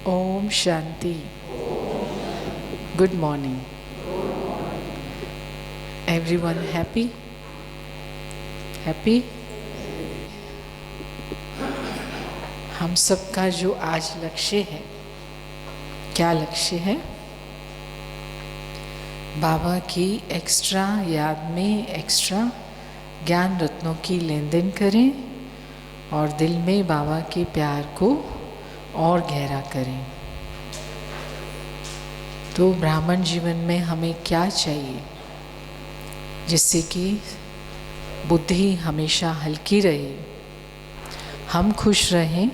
ओम शांति। Good morning everyone. Happy. हम सबका जो आज लक्ष्य है, क्या लक्ष्य है? बाबा की एक्स्ट्रा याद में एक्स्ट्रा ज्ञान रत्नों की लेन देन करें और दिल में बाबा के प्यार को और गहरा करें। तो ब्राह्मण जीवन में हमें क्या चाहिए जिससे कि बुद्धि हमेशा हल्की रहे, हम खुश रहें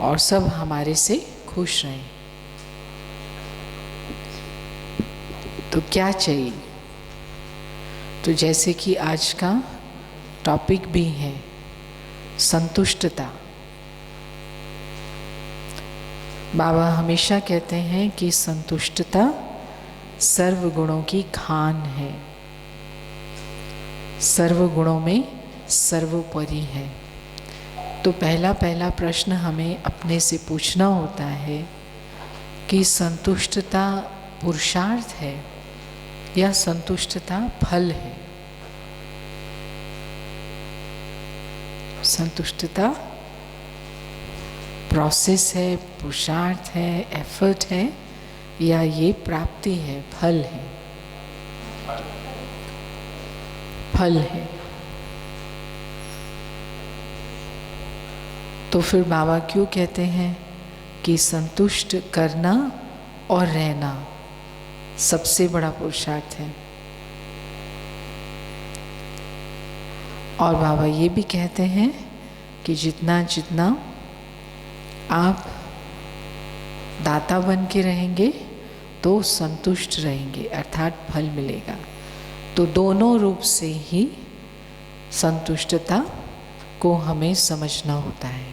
और सब हमारे से खुश रहें। तो क्या चाहिए? तो जैसे कि आज का टॉपिक भी है संतुष्टता। बाबा हमेशा कहते हैं कि संतुष्टता सर्व गुणों की खान है, सर्व गुणों में सर्वोपरि है। तो पहला प्रश्न हमें अपने से पूछना होता है कि संतुष्टता पुरुषार्थ है या संतुष्टता फल है? संतुष्टता प्रोसेस है, पुरुषार्थ है, एफर्ट है, या ये प्राप्ति है, फल है? फल है। तो फिर बाबा क्यों कहते हैं कि संतुष्ट करना और रहना सबसे बड़ा पुरुषार्थ है? और बाबा ये भी कहते हैं कि जितना जितना आप दाता बन के रहेंगे तो संतुष्ट रहेंगे, अर्थात फल मिलेगा। तो दोनों रूप से ही संतुष्टता को हमें समझना होता है।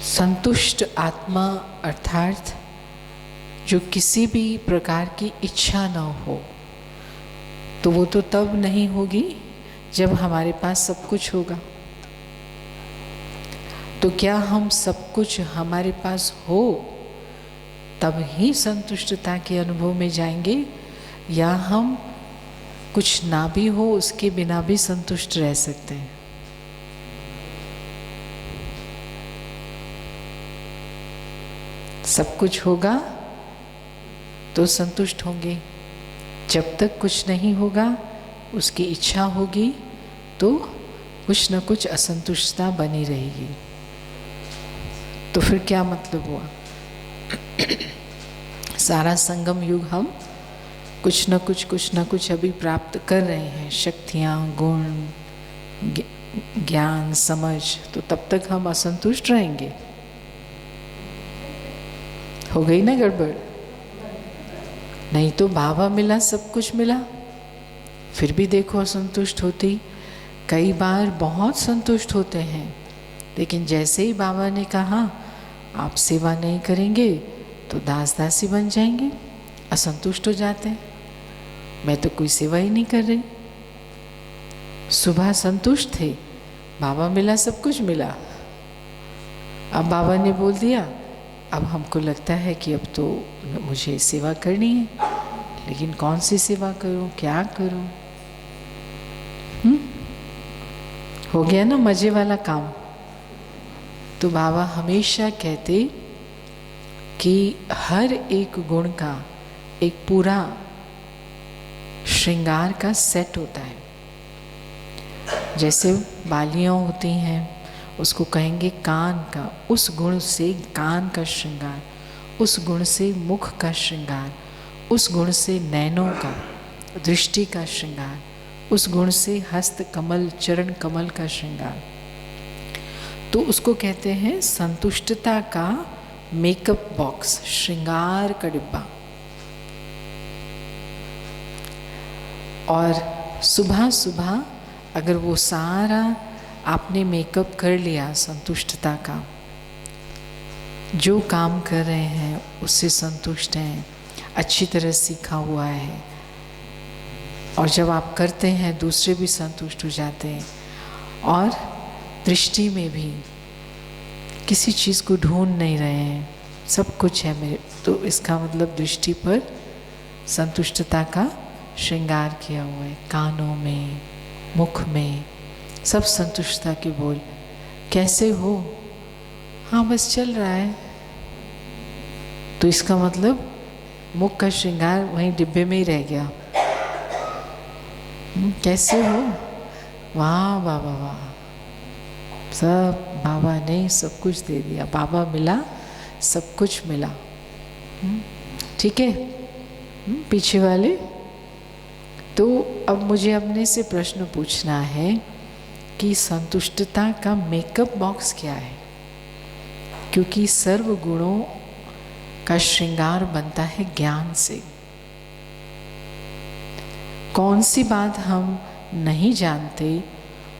संतुष्ट आत्मा अर्थात जो किसी भी प्रकार की इच्छा न हो, तो वो तो तब नहीं होगी जब हमारे पास सब कुछ होगा। तो क्या हम सब कुछ हमारे पास हो तब ही संतुष्टता के अनुभव में जाएंगे, या हम कुछ ना भी हो उसके बिना भी संतुष्ट रह सकते हैं? सब कुछ होगा तो संतुष्ट होंगे, जब तक कुछ नहीं होगा उसकी इच्छा होगी तो कुछ न कुछ असंतुष्टता बनी रहेगी। तो फिर क्या मतलब हुआ? सारा संगम युग हम कुछ न कुछ अभी प्राप्त कर रहे हैं, शक्तियाँ, गुण, ज्ञान, समझ। तो तब तक हम असंतुष्ट रहेंगे? हो गई ना गड़बड़? नहीं तो बाबा मिला, सब कुछ मिला, फिर भी देखो असंतुष्ट होती। कई बार बहुत संतुष्ट होते हैं, लेकिन जैसे ही बाबा ने कहा आप सेवा नहीं करेंगे तो दास दासी बन जाएंगे, असंतुष्ट हो जाते हैं। मैं तो कोई सेवा ही नहीं कर रही। सुबह संतुष्ट थे, बाबा मिला, सब कुछ मिला। अब बाबा ने बोल दिया, अब हमको लगता है कि अब तो मुझे सेवा करनी है, लेकिन कौन सी सेवा करूं, क्या करूं? हो गया ना मजे वाला काम। तो बाबा हमेशा कहते कि हर एक गुण का एक पूरा श्रृंगार का सेट होता है। जैसे बालियाँ होती हैं, उसको कहेंगे कान का, उस गुण से कान का श्रृंगार, उस गुण से मुख का श्रृंगार, उस गुण से नैनों का, दृष्टि का श्रृंगार, उस गुण से हस्त कमल, चरण कमल का श्रृंगार। तो उसको कहते हैं संतुष्टता का मेकअप बॉक्स, श्रृंगार का डिब्बा। और सुबह सुबह अगर वो सारा आपने मेकअप कर लिया संतुष्टता का, जो काम कर रहे हैं उससे संतुष्ट हैं, अच्छी तरह सीखा हुआ है, और जब आप करते हैं दूसरे भी संतुष्ट हो जाते हैं, और दृष्टि में भी किसी चीज़ को ढूंढ नहीं रहे हैं, सब कुछ है मेरे। तो इसका मतलब दृष्टि पर संतुष्टता का श्रृंगार किया हुआ है। कानों में, मुख में, सब संतुष्टता के बोल। कैसे हो? हाँ बस चल रहा है। तो इसका मतलब मुख का श्रृंगार वहीं डिब्बे में ही रह गया। कैसे हो? वाह बाबा वाह, सब बाबा ने सब कुछ दे दिया। बाबा मिला, सब कुछ मिला। ठीक है। पीछे वाले। तो अब मुझे अपने से प्रश्न पूछना है कि संतुष्टता का मेकअप बॉक्स क्या है? क्योंकि सर्व गुणों का श्रृंगार बनता है ज्ञान से। कौन सी बात हम नहीं जानते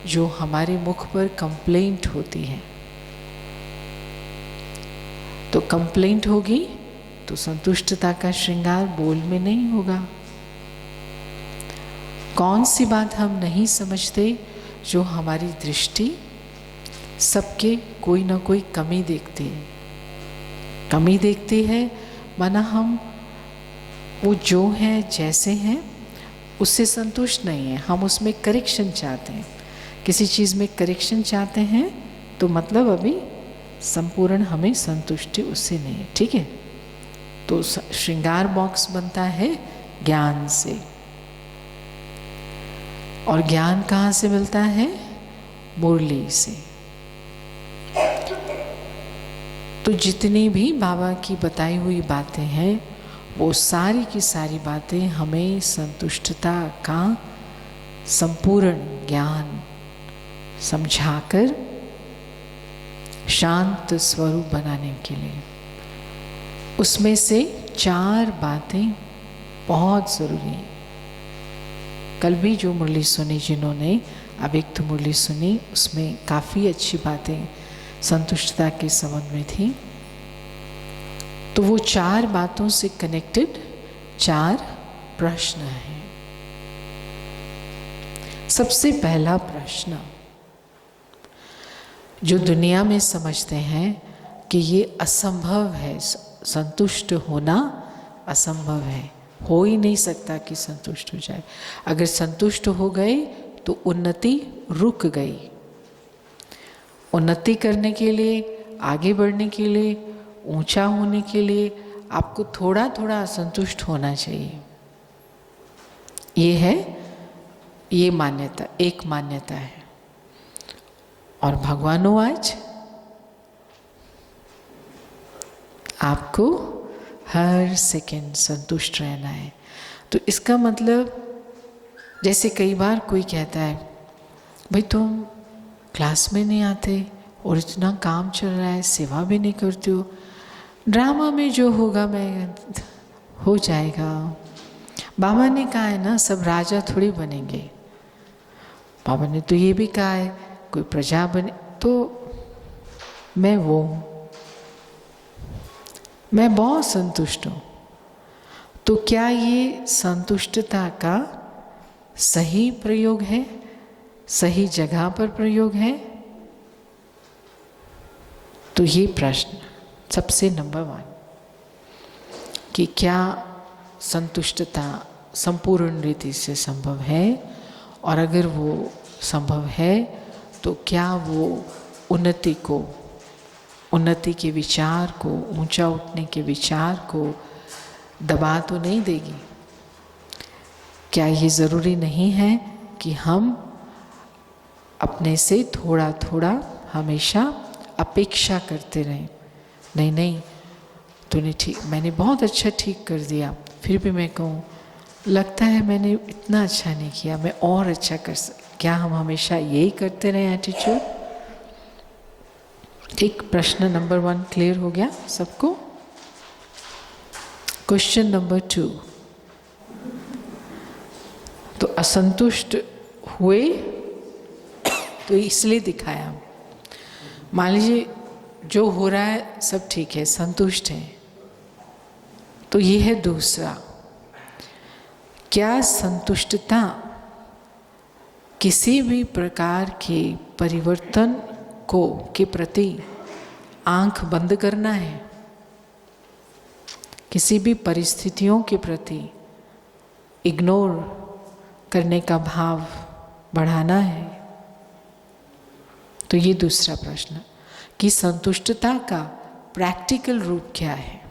जो हमारे मुख पर कंप्लेंट होती है? तो कंप्लेंट होगी तो संतुष्टता का श्रृंगार बोल में नहीं होगा। कौन सी बात हम नहीं समझते जो हमारी दृष्टि सबके कोई ना कोई कमी देखती है। कमी देखती है माना हम वो जो है जैसे हैं उससे संतुष्ट नहीं है, हम उसमें करेक्शन चाहते हैं। किसी चीज़ में करेक्शन चाहते हैं तो मतलब अभी संपूर्ण हमें संतुष्टि उससे नहीं है। ठीक है। तो श्रृंगार बॉक्स बनता है ज्ञान से। और ज्ञान कहाँ से मिलता है? मुरली से। तो जितनी भी बाबा की बताई हुई बातें हैं वो सारी की सारी बातें हमें संतुष्टता का संपूर्ण ज्ञान समझाकर शांत स्वरूप बनाने के लिए। उसमें से 4 बातें बहुत ज़रूरी हैं। कल भी जो मुरली सुनी जिन्होंने, अब एक तो मुरली सुनी, उसमें काफ़ी अच्छी बातें संतुष्टता के संबंध में थी। तो वो 4 बातों से कनेक्टेड 4 प्रश्न हैं। सबसे पहला प्रश्न, जो दुनिया में समझते हैं कि ये असंभव है, संतुष्ट होना असंभव है, हो ही नहीं सकता कि संतुष्ट हो जाए। अगर संतुष्ट हो गए तो उन्नति रुक गई। उन्नति करने के लिए, आगे बढ़ने के लिए, ऊंचा होने के लिए आपको थोड़ा थोड़ा असंतुष्ट होना चाहिए। ये है, ये मान्यता, एक मान्यता है। और भगवानों आज आपको हर सेकंड संतुष्ट रहना है। तो इसका मतलब जैसे कई बार कोई कहता है भाई तुम क्लास में नहीं आते और इतना काम चल रहा है, सेवा भी नहीं करते हो, ड्रामा में जो होगा मैं हो जाएगा। बाबा ने कहा है ना सब राजा थोड़ी बनेंगे। बाबा ने तो ये भी कहा है कोई प्रजा बने, तो मैं वो हूँ, मैं बहुत संतुष्ट हूँ। तो क्या ये संतुष्टता का सही प्रयोग है, सही जगह पर प्रयोग है? तो ये प्रश्न सबसे नंबर 1 कि क्या संतुष्टता संपूर्ण रीति से संभव है, और अगर वो संभव है तो क्या वो उन्नति को, उन्नति के विचार को, ऊंचा उठने के विचार को दबा तो नहीं देगी? क्या ये ज़रूरी नहीं है कि हम अपने से थोड़ा थोड़ा हमेशा अपेक्षा करते रहें? नहीं नहीं, तूने ठीक, मैंने बहुत अच्छा ठीक कर दिया, फिर भी मैं कहूँ लगता है मैंने इतना अच्छा नहीं किया, मैं और अच्छा कर क्या हम हमेशा यही करते रहें एटीट्यूड? ठीक। प्रश्न नंबर 1 क्लियर हो गया सबको? क्वेश्चन नंबर 2, तो असंतुष्ट हुए तो इसलिए दिखाया। मान लीजिए जो हो रहा है सब ठीक है, संतुष्ट है, तो ये है दूसरा, क्या संतुष्टता किसी भी प्रकार के परिवर्तन को के प्रति आंख बंद करना है, किसी भी परिस्थितियों के प्रति इग्नोर करने का भाव बढ़ाना है। तो ये दूसरा प्रश्न कि संतुष्टता का प्रैक्टिकल रूप क्या है।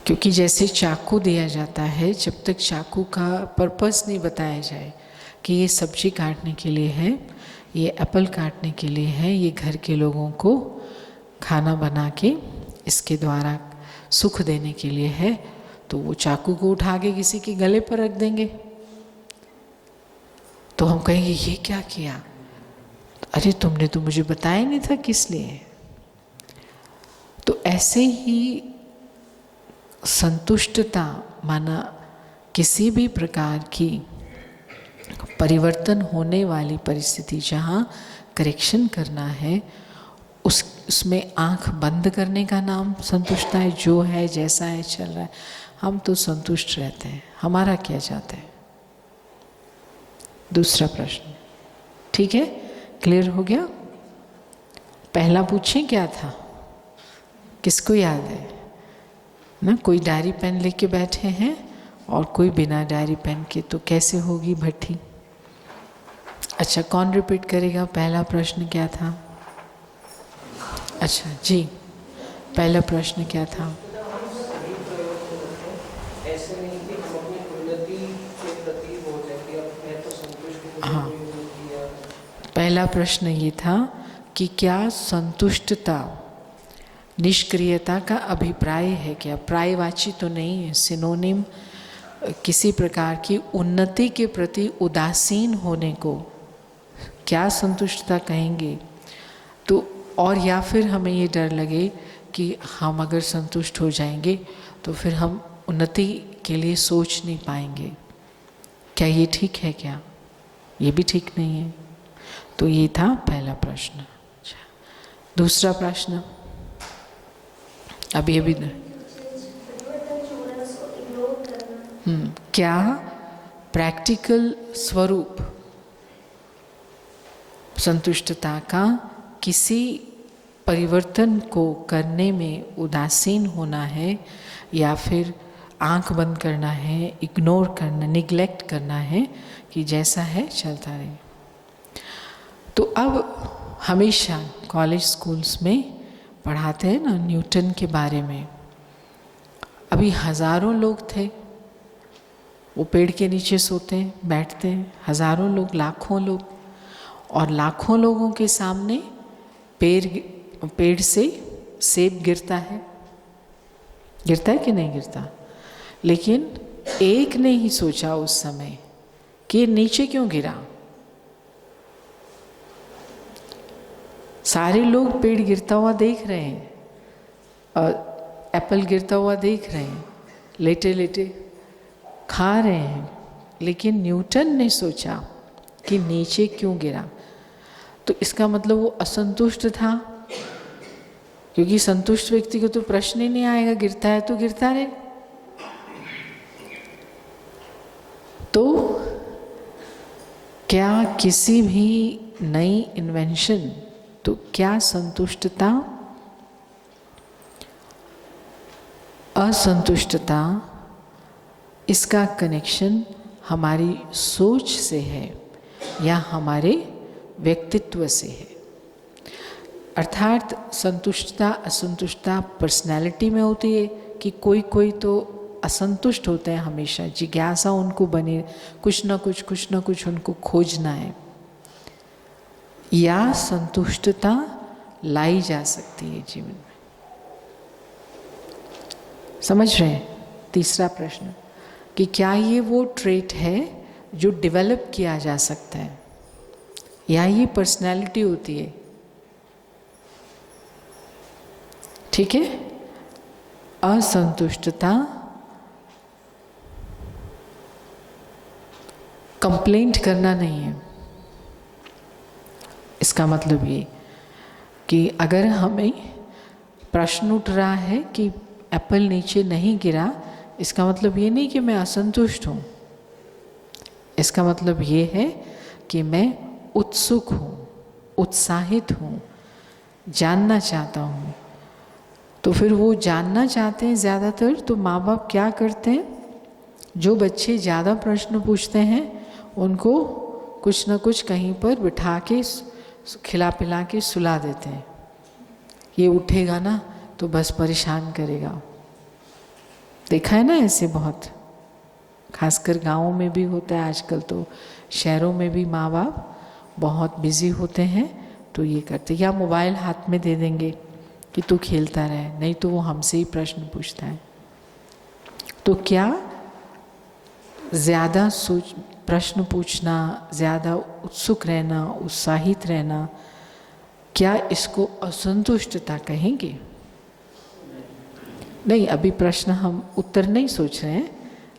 क्योंकि जैसे चाकू दिया जाता है, जब तक चाकू का पर्पस नहीं बताया जाए कि ये सब्जी काटने के लिए है, ये एप्पल काटने के लिए है, ये घर के लोगों को खाना बना के इसके द्वारा सुख देने के लिए है, तो वो चाकू को उठा के किसी के गले पर रख देंगे। तो हम कहेंगे ये क्या किया, अरे तुमने तो मुझे बताया नहीं था किस लिए। तो ऐसे ही संतुष्टता माना किसी भी प्रकार की परिवर्तन होने वाली परिस्थिति जहाँ करेक्शन करना है, उसमें आंख बंद करने का नाम संतुष्टता है। जो है जैसा है चल रहा है, हम तो संतुष्ट रहते हैं, हमारा क्या जाता है। दूसरा प्रश्न ठीक है, क्लियर हो गया। पहला पूछें क्या था, किसको याद है ना? कोई डायरी पेन लेके बैठे हैं और कोई बिना डायरी पेन के, तो कैसे होगी भट्टी। अच्छा, कौन रिपीट करेगा? पहला प्रश्न क्या था? अच्छा जी, पहला प्रश्न क्या था? हाँ, पहला प्रश्न ये था कि क्या संतुष्टता निष्क्रियता का अभिप्राय है क्या? प्रायवाची तो नहीं है, सिनोनिम किसी प्रकार की उन्नति के प्रति उदासीन होने को क्या संतुष्टता कहेंगे? तो और या फिर हमें ये डर लगे कि हम अगर संतुष्ट हो जाएंगे तो फिर हम उन्नति के लिए सोच नहीं पाएंगे। क्या ये ठीक है क्या? ये भी ठीक नहीं है। तो ये था पहला प्रश्न। दूसरा प्रश्न अभी क्या प्रैक्टिकल स्वरूप संतुष्टता का किसी परिवर्तन को करने में उदासीन होना है या फिर आंख बंद करना है, इग्नोर करना, निग्लेक्ट करना है कि जैसा है चलता रहे। तो अब हमेशा कॉलेज स्कूल्स में पढ़ाते हैं ना न्यूटन के बारे में। अभी हज़ारों लोग थे, वो पेड़ के नीचे सोते हैं, बैठते हैं, हज़ारों लोग, लाखों लोग, और लाखों लोगों के सामने पेड़ से सेब गिरता है कि नहीं गिरता। लेकिन एक ने ही सोचा उस समय कि नीचे क्यों गिरा। सारे लोग पेड़ गिरता हुआ देख रहे हैं और एप्पल गिरता हुआ देख रहे हैं, लेटे लेटे खा रहे हैं, लेकिन न्यूटन ने सोचा कि नीचे क्यों गिरा। तो इसका मतलब वो असंतुष्ट था, क्योंकि संतुष्ट व्यक्ति को तो प्रश्न ही नहीं आएगा, गिरता है तो गिरता रहे। तो क्या किसी भी नई इन्वेंशन, तो क्या संतुष्टता, असंतुष्टता, इसका कनेक्शन हमारी सोच से है या हमारे व्यक्तित्व से है? अर्थात संतुष्टता असंतुष्टता पर्सनैलिटी में होती है कि कोई तो असंतुष्ट होते हैं हमेशा, जिज्ञासा उनको बने, कुछ ना कुछ उनको खोजना है। या संतुष्टता लाई जा सकती है जीवन में। समझ रहे हैं? तीसरा प्रश्न कि क्या ये वो ट्रेट है जो डेवलप किया जा सकता है या ये पर्सनैलिटी होती है? ठीक है, असंतुष्टता कंप्लेंट करना नहीं है। इसका मतलब ये कि अगर हमें प्रश्न उठ रहा है कि एप्पल नीचे नहीं गिरा, इसका मतलब ये नहीं कि मैं असंतुष्ट हूँ। इसका मतलब ये है कि मैं उत्सुक हूँ, उत्साहित हूँ जानना चाहता हूँ। तो फिर वो जानना चाहते हैं ज़्यादातर, तो माँ बाप क्या करते हैं, जो बच्चे ज़्यादा प्रश्न पूछते हैं उनको कुछ न कुछ कहीं पर बिठा के खिला पिला के सुला देते हैं। ये उठेगा ना तो बस परेशान करेगा। देखा है ना ऐसे बहुत, खासकर गाँवों में भी होता है आजकल, तो शहरों में भी माँ बाप बहुत बिजी होते हैं तो ये करते, या मोबाइल हाथ में दे देंगे कि तू खेलता रहे, नहीं तो वो हमसे ही प्रश्न पूछता है। तो क्या ज़्यादा प्रश्न पूछना, ज़्यादा उत्सुक रहना, उत्साहित रहना, क्या इसको असंतुष्टता कहेंगे? नहीं, अभी प्रश्न हम उत्तर नहीं सोच रहे हैं,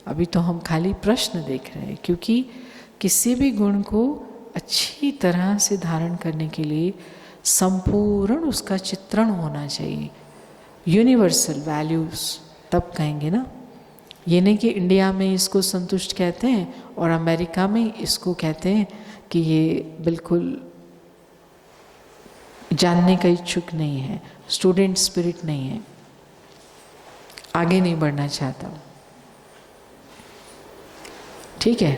अभी तो हम खाली प्रश्न देख रहे हैं। क्योंकि किसी भी गुण को अच्छी तरह से धारण करने के लिए संपूर्ण उसका चित्रण होना चाहिए, यूनिवर्सल वैल्यूज़, तब कहेंगे ना। ये नहीं कि इंडिया में इसको संतुष्ट कहते हैं और अमेरिका में इसको कहते हैं कि ये बिल्कुल जानने का इच्छुक नहीं है, स्टूडेंट स्पिरिट नहीं है, आगे नहीं बढ़ना चाहता। ठीक है,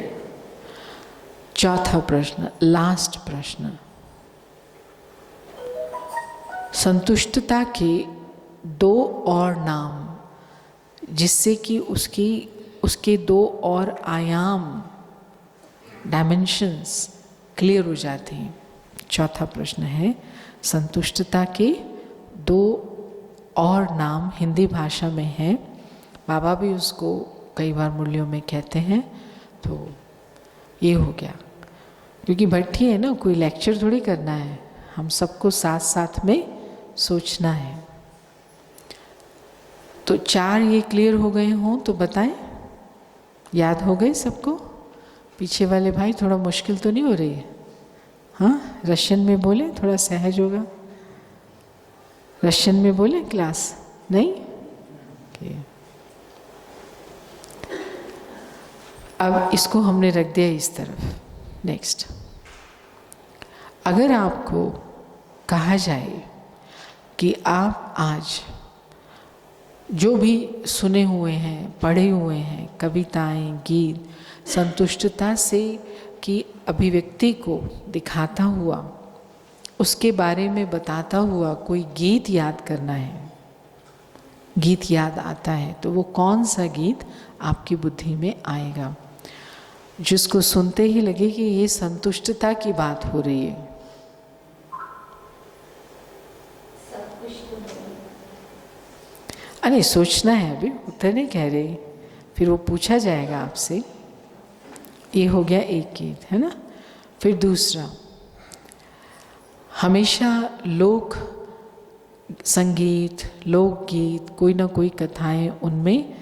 चौथा प्रश्न, लास्ट प्रश्न। संतुष्टता के दो और नाम, जिससे कि उसके दो और आयाम, डायमेंशंस क्लियर हो जाते हैं। चौथा प्रश्न है, संतुष्टता के दो और नाम हिंदी भाषा में है, बाबा भी उसको कई बार मुरलियों में कहते हैं। तो ये हो गया, क्योंकि भट्ठी है ना, कोई लेक्चर थोड़ी करना है, हम सबको साथ साथ में सोचना है। तो चार ये क्लियर हो गए हों तो बताएं, याद हो गए सबको? पीछे वाले भाई थोड़ा मुश्किल तो नहीं हो रही है? हाँ, रशियन में बोले, थोड़ा सहज होगा। रशियन में बोले क्लास? नहीं? अब इसको हमने रख दिया इस तरफ। नेक्स्ट, अगर आपको कहा जाए कि आप आज जो भी सुने हुए हैं, पढ़े हुए हैं, कविताएं, गीत, संतुष्टता से की अभिव्यक्ति को दिखाता हुआ, उसके बारे में बताता हुआ कोई गीत याद करना है, गीत याद आता है, तो वो कौन सा गीत आपकी बुद्धि में आएगा जिसको सुनते ही लगे कि ये संतुष्टता की बात हो रही है? अरे सोचना है, अभी उत्तर नहीं कह रही, फिर वो पूछा जाएगा आपसे। ये हो गया एक गीत, है ना। फिर दूसरा, हमेशा लोक संगीत, लोकगीत, कोई ना कोई कथाएं, उनमें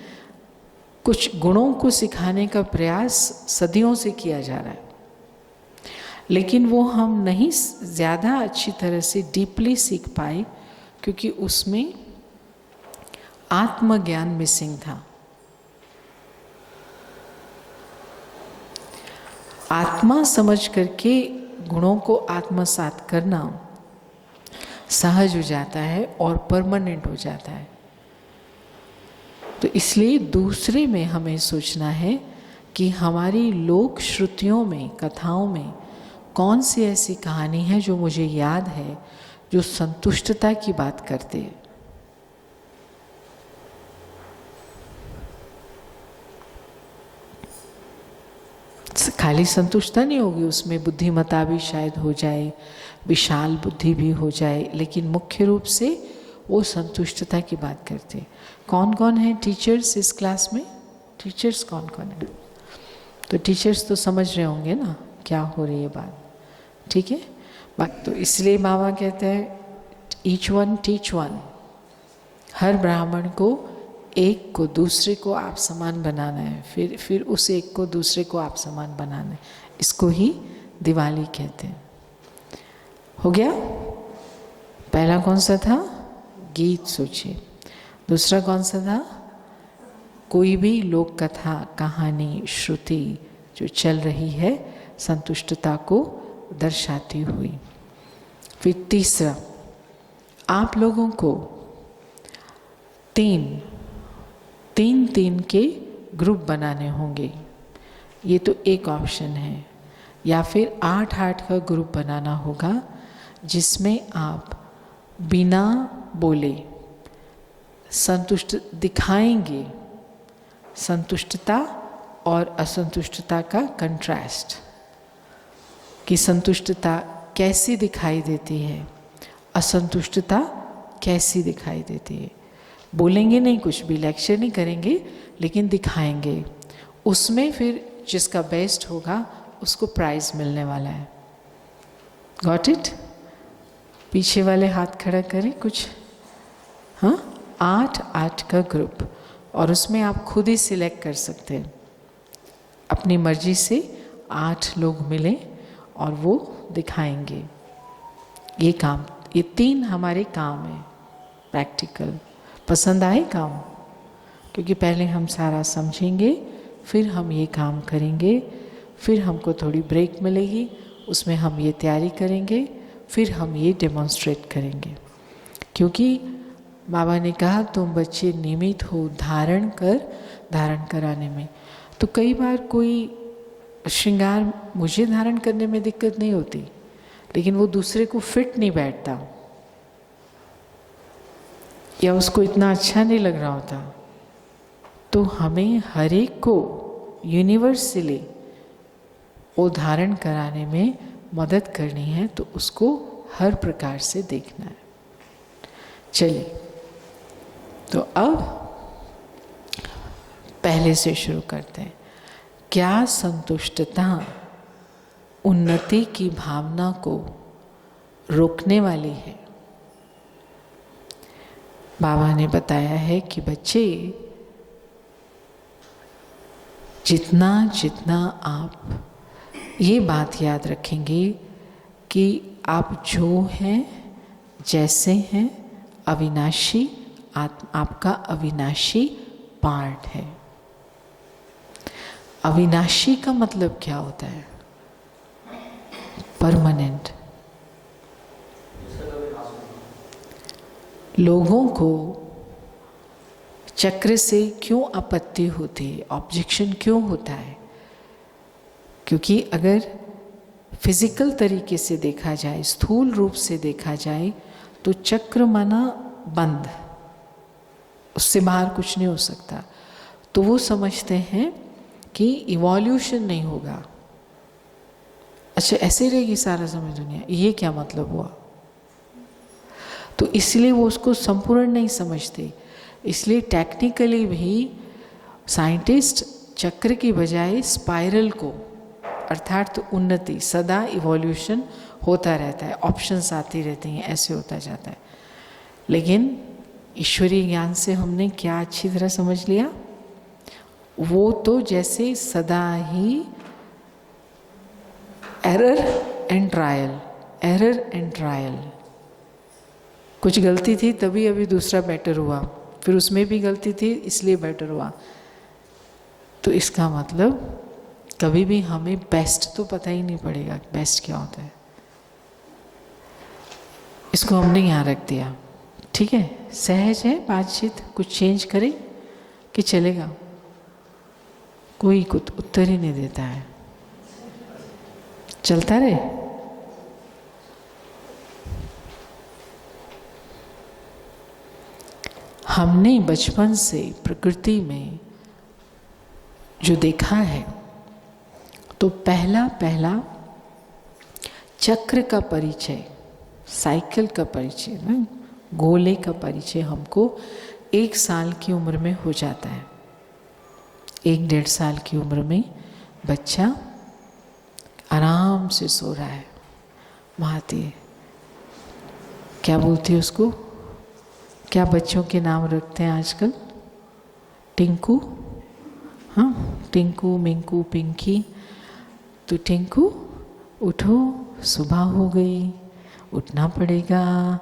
कुछ गुणों को सिखाने का प्रयास सदियों से किया जा रहा है, लेकिन वो हम नहीं ज़्यादा अच्छी तरह से डीपली सीख पाए, क्योंकि उसमें आत्मज्ञान मिसिंग था। आत्मा समझ करके गुणों को आत्मसात करना सहज हो जाता है और परमानेंट हो जाता है। तो इसलिए दूसरे में हमें सोचना है कि हमारी लोक श्रुतियों में, कथाओं में कौन सी ऐसी कहानी है जो मुझे याद है, जो संतुष्टता की बात करते हैं। खाली संतुष्टता नहीं होगी, उसमें बुद्धिमता भी शायद हो जाए, विशाल बुद्धि भी हो जाए, लेकिन मुख्य रूप से वो संतुष्टता की बात करते हैं। कौन कौन है टीचर्स इस क्लास में? टीचर्स कौन कौन है? तो टीचर्स तो समझ रहे होंगे ना क्या हो रही है बात, ठीक है। बात तो इसलिए मामा कहते हैं ईच वन टीच वन, हर ब्राह्मण को एक को दूसरे को आप समान बनाना है, फिर उस एक को दूसरे को आप समान बनाना है। इसको ही दिवाली कहते हैं। हो गया? पहला कौन सा था? गीत सोचिए। दूसरा कौन सा था? कोई भी लोक कथा, कहानी, श्रुति जो चल रही है संतुष्टता को दर्शाती हुई। फिर तीसरा, आप लोगों को तीन के ग्रुप बनाने होंगे। ये तो एक ऑप्शन है। या फिर 8 का ग्रुप बनाना होगा, जिसमें आप बिना बोले संतुष्ट दिखाएंगे, संतुष्टता और असंतुष्टता का कंट्रास्ट, कि संतुष्टता कैसी दिखाई देती है, असंतुष्टता कैसी दिखाई देती है। बोलेंगे नहीं, कुछ भी लेक्चर नहीं करेंगे, लेकिन दिखाएंगे। उसमें फिर जिसका बेस्ट होगा उसको प्राइज मिलने वाला है। Got it? पीछे वाले हाथ खड़ा करें कुछ। हाँ, 8 का ग्रुप, और उसमें आप खुद ही सिलेक्ट कर सकते हैं। अपनी मर्जी से 8 लोग मिले और वो दिखाएंगे ये काम। ये 3 हमारे काम है प्रैक्टिकल। पसंद आए काम? क्योंकि पहले हम सारा समझेंगे, फिर हम ये काम करेंगे, फिर हमको थोड़ी ब्रेक मिलेगी, उसमें हम ये तैयारी करेंगे, फिर हम ये डेमोन्स्ट्रेट करेंगे। क्योंकि बाबा ने कहा तुम बच्चे नियमित हो धारण कराने में। तो कई बार कोई श्रृंगार मुझे धारण करने में दिक्कत नहीं होती, लेकिन वो दूसरे को फिट नहीं बैठता, या उसको इतना अच्छा नहीं लग रहा होता। तो हमें हर एक को यूनिवर्सली वो धारण कराने में मदद करनी है, तो उसको हर प्रकार से देखना है। चलिए, तो अब पहले से शुरू करते हैं। क्या संतुष्टता उन्नति की भावना को रोकने वाली है? बाबा ने बताया है कि बच्चे जितना जितना आप ये बात याद रखेंगे कि आप जो हैं, जैसे हैं, अविनाशी, आपका अविनाशी पार्ट है। अविनाशी का मतलब क्या होता है? परमानेंट। लोगों को चक्र से क्यों आपत्ति होती है, ऑब्जेक्शन क्यों होता है? क्योंकि अगर फिजिकल तरीके से देखा जाए, स्थूल रूप से देखा जाए, तो चक्र माना बंद, उससे बाहर कुछ नहीं हो सकता। तो वो समझते हैं कि इवोल्यूशन नहीं होगा। अच्छा, ऐसे रहेगी सारा समय दुनिया, ये क्या मतलब हुआ? तो इसलिए वो उसको संपूर्ण नहीं समझते। इसलिए टेक्निकली भी साइंटिस्ट चक्र की बजाय स्पाइरल को, अर्थात उन्नति, सदा इवोल्यूशन होता रहता है, ऑप्शंस आती रहती हैं, ऐसे होता जाता है। लेकिन ईश्वरीय ज्ञान से हमने क्या अच्छी तरह समझ लिया, वो तो जैसे सदा ही error and trial, error and trial. कुछ गलती थी तभी अभी दूसरा बेटर हुआ, फिर उसमें भी गलती थी इसलिए बेटर हुआ। तो इसका मतलब कभी भी हमें बेस्ट तो पता ही नहीं पड़ेगा, बेस्ट क्या होता है। इसको हमने यहाँ रख दिया, ठीक है? सहज है बातचीत, कुछ चेंज करें कि चलेगा? कोई कुछ उत्तर ही नहीं देता है, चलता रहे। हमने बचपन से प्रकृति में जो देखा है, तो पहला चक्र का परिचय, साइकिल का परिचय, गोले का परिचय हमको 1 साल की उम्र में हो जाता है। 1-1.5 साल की उम्र में बच्चा आराम से सो रहा है। महाती क्या बोलती है उसको? क्या बच्चों के नाम रखते हैं आजकल? टिंकू, हाँ, टिंकू, मिंकू, पिंकी। तो टिंकू उठो, सुबह हो गई, उठना पड़ेगा।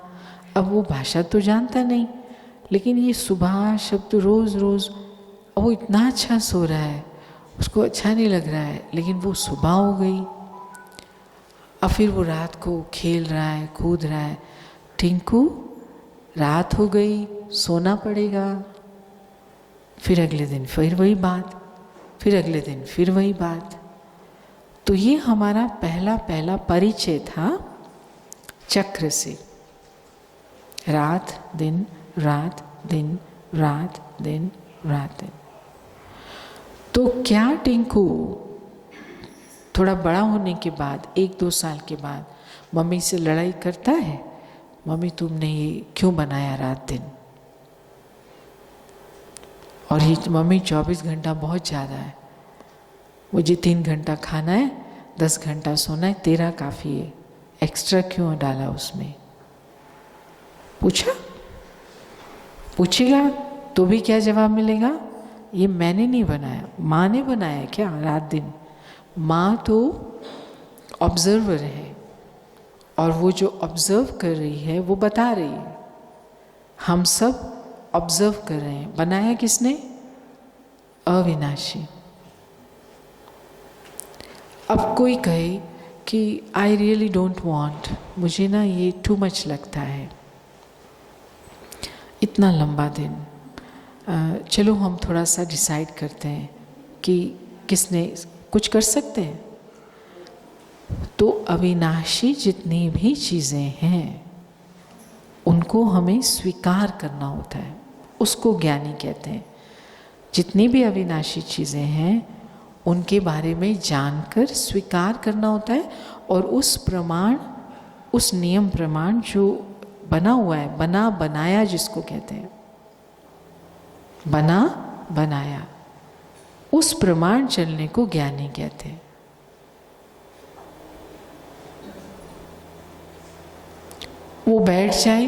अब वो भाषा तो जानता नहीं, लेकिन ये सुबह शब्द रोज़ रोज़, वो इतना अच्छा सो रहा है, उसको अच्छा नहीं लग रहा है, लेकिन वो सुबह हो गई। अब फिर वो रात को खेल रहा है, कूद रहा है। टिंकू रात हो गई, सोना पड़ेगा, फिर अगले दिन फिर वही बात, फिर अगले दिन फिर वही बात। तो ये हमारा पहला पहला परिचय था चक्र से। रात दिन रात दिन रात दिन रात दिन। तो क्या टिंकू थोड़ा बड़ा होने के बाद, 1-2 साल के बाद मम्मी से लड़ाई करता है, मम्मी तुमने ये क्यों बनाया रात दिन? और ये मम्मी 24 घंटा बहुत ज़्यादा है, मुझे 3 घंटा खाना है, 10 घंटा सोना है, तेरा काफ़ी है, एक्स्ट्रा क्यों डाला उसमें? पूछेगा तो भी क्या जवाब मिलेगा? ये मैंने नहीं बनाया, माँ ने बनाया क्या रात दिन? माँ तो ऑब्जर्वर है, और वो जो ऑब्जर्व कर रही है वो बता रही है। हम सब ऑब्जर्व कर रहे हैं। बनाया किसने? अविनाशी। अब कोई कहे कि आई रियली डोंट वांट, मुझे ना ये टू मच लगता है, इतना लंबा दिन, चलो हम थोड़ा सा डिसाइड करते हैं कि किसने कुछ कर सकते हैं। तो अविनाशी जितनी भी चीज़ें हैं उनको हमें स्वीकार करना होता है, उसको ज्ञानी कहते हैं। जितनी भी अविनाशी चीज़ें हैं उनके बारे में जानकर स्वीकार करना होता है, और उस प्रमाण, उस नियम प्रमाण जो बना हुआ है, बना बनाया जिसको कहते हैं, बना बनाया, उस प्रमाण चलने को ज्ञानी कहते हैं। वो बैठ जाए,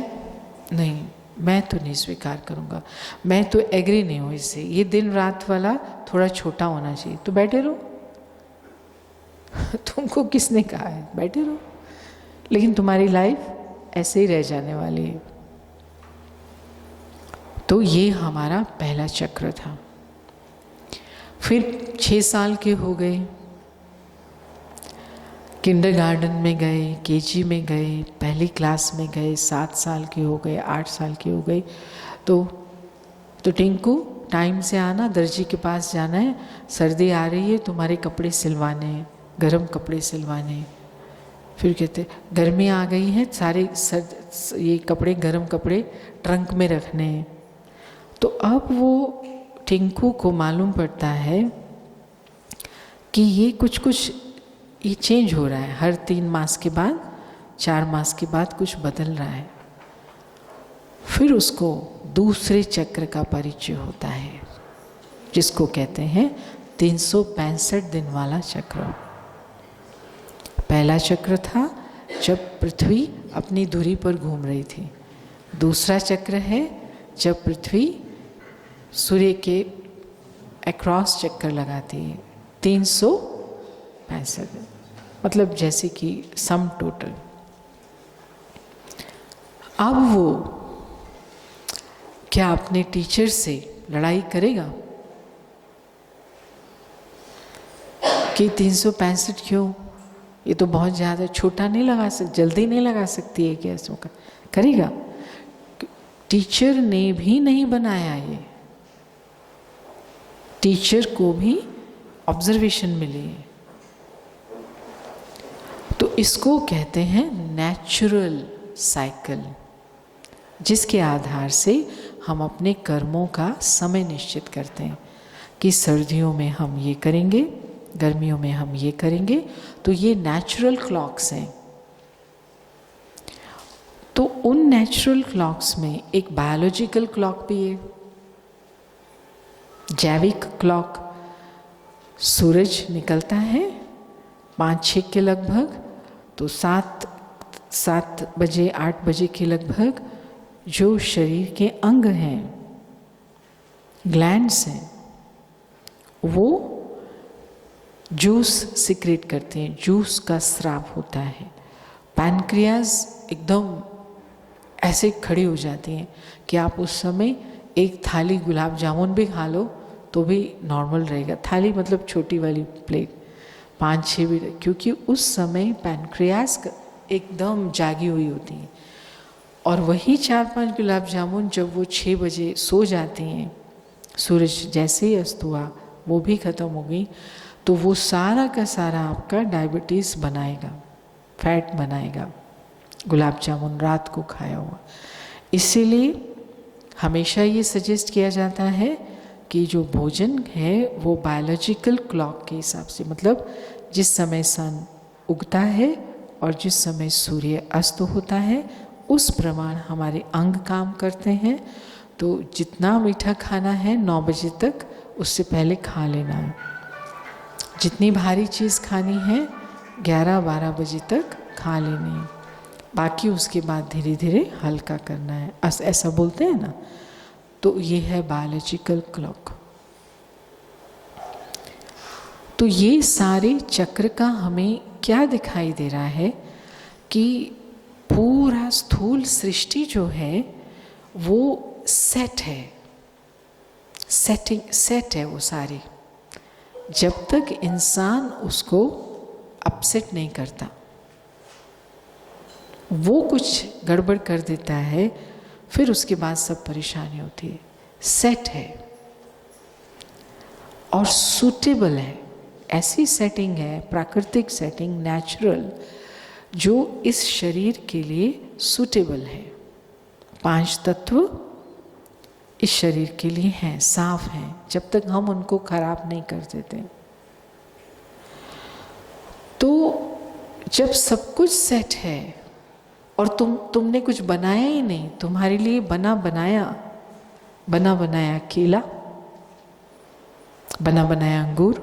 नहीं मैं तो नहीं स्वीकार करूँगा, मैं तो एग्री नहीं हूँ इससे, ये दिन रात वाला थोड़ा छोटा होना चाहिए, तो बैठे रहो। तुमको किसने कहा है? बैठे रहो, लेकिन तुम्हारी लाइफ ऐसे ही रह जाने वाली है। तो ये हमारा पहला चक्र था। फिर 6 साल के हो गए, किंडरगार्टन में गए, केजी में गए, पहली क्लास में गए, 7 साल के हो गए, 8 साल के हो गए। तो टिंकू टाइम से आना, दर्जी के पास जाना है, सर्दी आ रही है, तुम्हारे कपड़े सिलवाने हैं, गर्म कपड़े सिलवाने हैं। फिर कहते गर्मी आ गई है, सारे ये कपड़े, गर्म कपड़े ट्रंक में रखने हैं। तो अब वो टिंकू को मालूम पड़ता है कि ये कुछ ये चेंज हो रहा है, हर 3 मास के बाद, 4 मास के बाद कुछ बदल रहा है। फिर उसको दूसरे चक्र का परिचय होता है, जिसको कहते हैं 365 दिन वाला चक्र। पहला चक्र था जब पृथ्वी अपनी धुरी पर घूम रही थी। दूसरा चक्र है जब पृथ्वी सूर्य के अक्रॉस चक्कर लगाती है। 365 दिन, मतलब जैसे कि सम टोटल। अब वो क्या अपने टीचर से लड़ाई करेगा कि 365 क्यों, ये तो बहुत ज़्यादा, छोटा नहीं लगा सकती, जल्दी नहीं लगा सकती है क्या इसमें? करेगा। टीचर ने भी नहीं बनाया ये, टीचर को भी ऑब्जर्वेशन मिली है। तो इसको कहते हैं नेचुरल साइकिल, जिसके आधार से हम अपने कर्मों का समय निश्चित करते हैं कि सर्दियों में हम ये करेंगे, गर्मियों में हम ये करेंगे। तो ये नेचुरल क्लॉक्स हैं। तो उन नेचुरल क्लॉक्स में एक बायोलॉजिकल क्लॉक भी है, जैविक क्लॉक। सूरज निकलता है 5-6 के लगभग, तो 7 बजे 8 बजे के लगभग जो शरीर के अंग हैं, ग्लैंड्स हैं, वो जूस सिक्रेट करते हैं, जूस का स्राव होता है। पैनक्रियाज एकदम ऐसे खड़ी हो जाती हैं कि आप उस समय एक थाली गुलाब जामुन भी खा लो तो भी नॉर्मल रहेगा। थाली मतलब छोटी वाली प्लेट, 5-6 भी, क्योंकि उस समय पैनक्रियाज एकदम जागी हुई होती है और वही 4-5 गुलाब जामुन जब वो 6 बजे सो जाती हैं, सूरज जैसे ही अस्त हुआ वो भी ख़त्म हो गई, तो वो सारा का सारा आपका डायबिटीज़ बनाएगा, फैट बनाएगा, गुलाब जामुन रात को खाया हुआ। इसीलिए हमेशा ये सजेस्ट किया जाता है कि जो भोजन है वो बायोलॉजिकल क्लॉक के हिसाब से, मतलब जिस समय सन उगता है और जिस समय सूर्य अस्त होता है उस प्रमाण हमारे अंग काम करते हैं। तो जितना मीठा खाना है 9 बजे तक उससे पहले खा लेना है, जितनी भारी चीज़ खानी है 11-12 बजे तक खा लेनी है, बाकी उसके बाद धीरे धीरे हल्का करना है, ऐसा बोलते हैं ना। तो ये है बायोलॉजिकल क्लॉक। तो ये सारे चक्र का हमें क्या दिखाई दे रहा है कि पूरा स्थूल सृष्टि जो है वो सेट है, सेट है वो सारी, जब तक इंसान उसको अपसेट नहीं करता, वो कुछ गड़बड़ कर देता है फिर उसके बाद सब परेशानी होती है। सेट है और सूटेबल है, ऐसी सेटिंग है, प्राकृतिक सेटिंग, नेचुरल, जो इस शरीर के लिए सूटेबल है। 5 तत्व इस शरीर के लिए हैं, साफ हैं, जब तक हम उनको खराब नहीं कर देते। तो जब सब कुछ सेट है और तुमने कुछ बनाया ही नहीं, तुम्हारे लिए बना बनाया केला, बना बनाया अंगूर,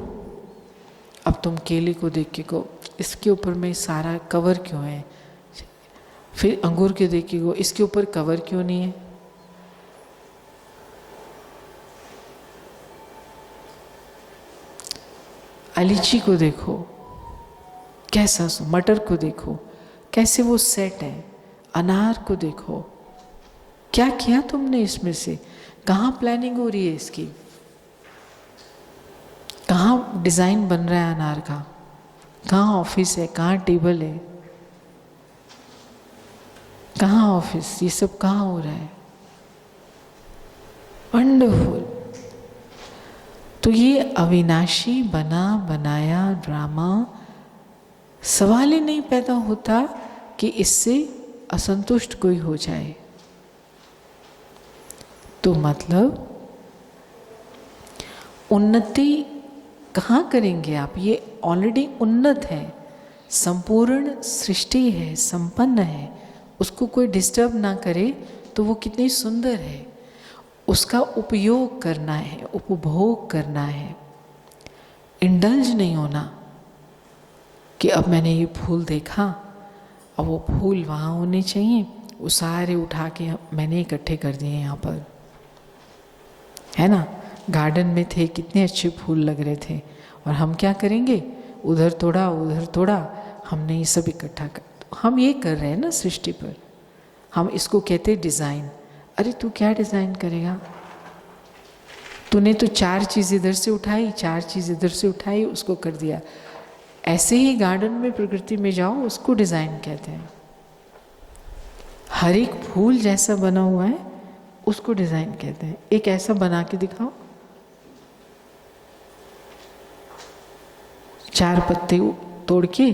अब तुम केले को देख के को इसके ऊपर में सारा कवर क्यों है, फिर अंगूर के देख के को इसके ऊपर कवर क्यों नहीं है। लीची को देखो कैसा, मटर को देखो कैसे वो सेट है, अनार को देखो, क्या किया तुमने इसमें से, कहाँ प्लानिंग हो रही है इसकी, कहाँ डिज़ाइन बन रहा है अनार का, कहाँ ऑफिस है, कहाँ टेबल है, कहाँ ऑफिस, ये सब कहाँ हो रहा है। वंडरफुल। तो ये अविनाशी बना बनाया ड्रामा, सवाल ही नहीं पैदा होता कि इससे असंतुष्ट कोई हो जाए। तो मतलब उन्नति कहाँ करेंगे आप, ये ऑलरेडी उन्नत है, संपूर्ण सृष्टि है, संपन्न है, उसको कोई डिस्टर्ब ना करे तो वो कितनी सुंदर है। उसका उपयोग करना है, उपभोग करना है, इंडल्ज नहीं होना कि अब मैंने ये फूल देखा, अब वो फूल वहाँ होने चाहिए, वो सारे उठा के मैंने इकट्ठे कर दिए यहाँ पर, है ना। गार्डन में थे, कितने अच्छे फूल लग रहे थे, और हम क्या करेंगे, उधर तोड़ा, हमने ये सब इकट्ठा कर। हम ये कर रहे हैं ना सृष्टि पर, हम इसको कहते हैं डिज़ाइन। अरे तू क्या डिज़ाइन करेगा, तूने तो 4 चीज़ इधर से उठाई, 4 चीज़ इधर से उठाई, उसको कर दिया। ऐसे ही गार्डन में, प्रकृति में जाओ, उसको डिज़ाइन कहते हैं। हर एक फूल जैसा बना हुआ है उसको डिज़ाइन कहते हैं। एक ऐसा बना के दिखाओ, 4 पत्ते तोड़ के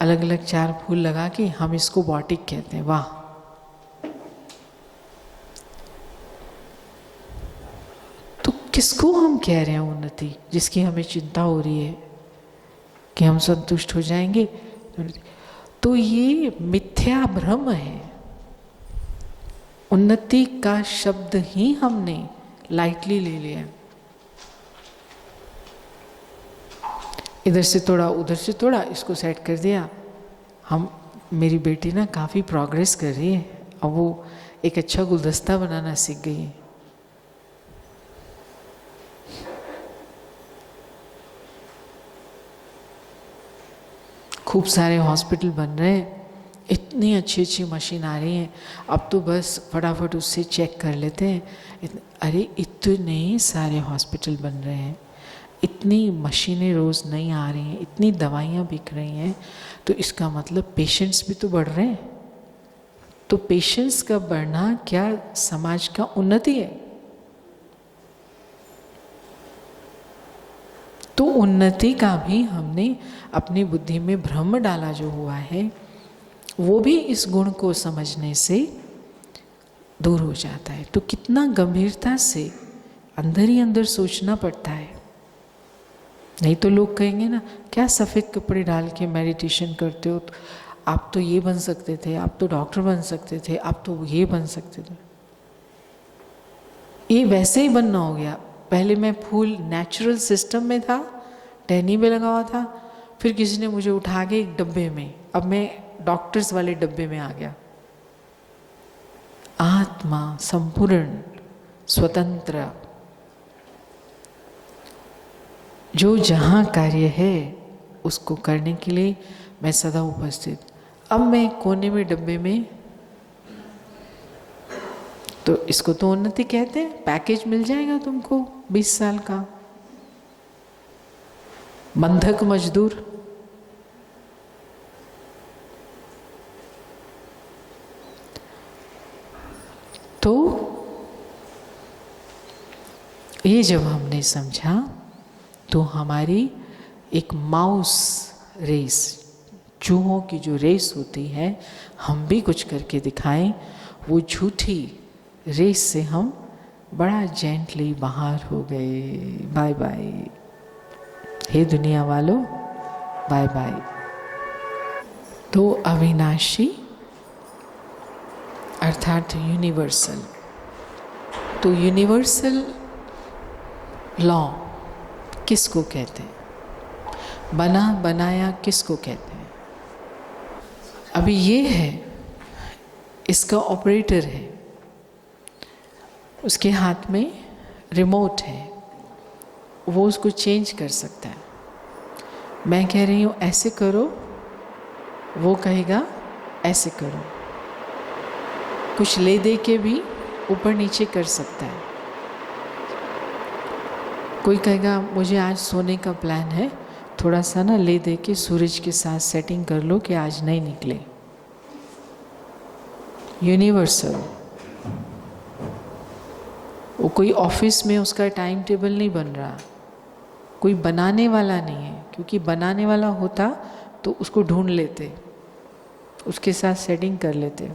अलग अलग 4 फूल लगा के, हम इसको बॉटिक कहते हैं। वाह। तो किसको हम कह रहे हैं उन्नति, जिसकी हमें चिंता हो रही है कि हम संतुष्ट हो जाएंगे। तो ये मिथ्या भ्रम है। उन्नति का शब्द ही हमने लाइटली ले लिया। इधर से तोड़ा, उधर से तोड़ा, इसको सेट कर दिया। मेरी बेटी ना काफ़ी प्रोग्रेस कर रही है, अब वो एक अच्छा गुलदस्ता बनाना सीख गई है। खूब सारे हॉस्पिटल बन रहे हैं, इतनी अच्छी अच्छी मशीन आ रही हैं, अब तो बस फटाफट उससे चेक कर लेते हैं। अरे इतने सारे हॉस्पिटल बन रहे हैं, इतनी मशीनें रोज़ नई आ रही हैं, इतनी दवाइयाँ बिक रही हैं, तो इसका मतलब पेशेंट्स भी तो बढ़ रहे हैं। तो पेशेंस का बढ़ना क्या समाज का उन्नति है? तो उन्नति का भी हमने अपनी बुद्धि में भ्रम डाला जो हुआ है, वो भी इस गुण को समझने से दूर हो जाता है। तो कितना गंभीरता से अंदर ही अंदर सोचना पड़ता है। नहीं तो लोग कहेंगे ना, क्या सफ़ेद कपड़े डाल के मेडिटेशन करते हो, तो आप तो ये बन सकते थे, आप तो डॉक्टर बन सकते थे, आप तो ये बन सकते थे। ये वैसे ही बनना हो गया। पहले मैं फूल नेचुरल सिस्टम में था, टहनी में लगा हुआ था, फिर किसी ने मुझे उठा के एक डब्बे में, अब मैं डॉक्टर्स वाले डब्बे में आ गया। आत्मा संपूर्ण स्वतंत्र, जो जहाँ कार्य है उसको करने के लिए मैं सदा उपस्थित। अब मैं कोने में डब्बे में, तो इसको तो उन्नति कहते हैं। पैकेज मिल जाएगा तुमको 20 साल का, बंधक मजदूर। तो ये जब हमने समझा तो हमारी एक माउस रेस, चूहों की जो रेस होती है, हम भी कुछ करके दिखाएं, वो झूठी रेस से हम बड़ा जेंटली बाहर हो गए। बाय बाय हे दुनिया वालों, बाय बाय। तो अविनाशी अर्थात यूनिवर्सल, तो यूनिवर्सल लॉ किसको कहते हैं? बना बनाया किसको कहते हैं? अभी ये है, इसका ऑपरेटर है, उसके हाथ में रिमोट है, वो उसको चेंज कर सकता है। मैं कह रही हूँ ऐसे करो, वो कहेगा ऐसे करो। कुछ ले दे के भी ऊपर नीचे कर सकता है। कोई कहेगा मुझे आज सोने का प्लान है, थोड़ा सा ना ले दे के सूरज के साथ सेटिंग कर लो कि आज नहीं निकले। यूनिवर्सल, वो कोई ऑफिस में उसका टाइम टेबल नहीं बन रहा, कोई बनाने वाला नहीं है, क्योंकि बनाने वाला होता तो उसको ढूंढ लेते, उसके साथ सेटिंग कर लेते।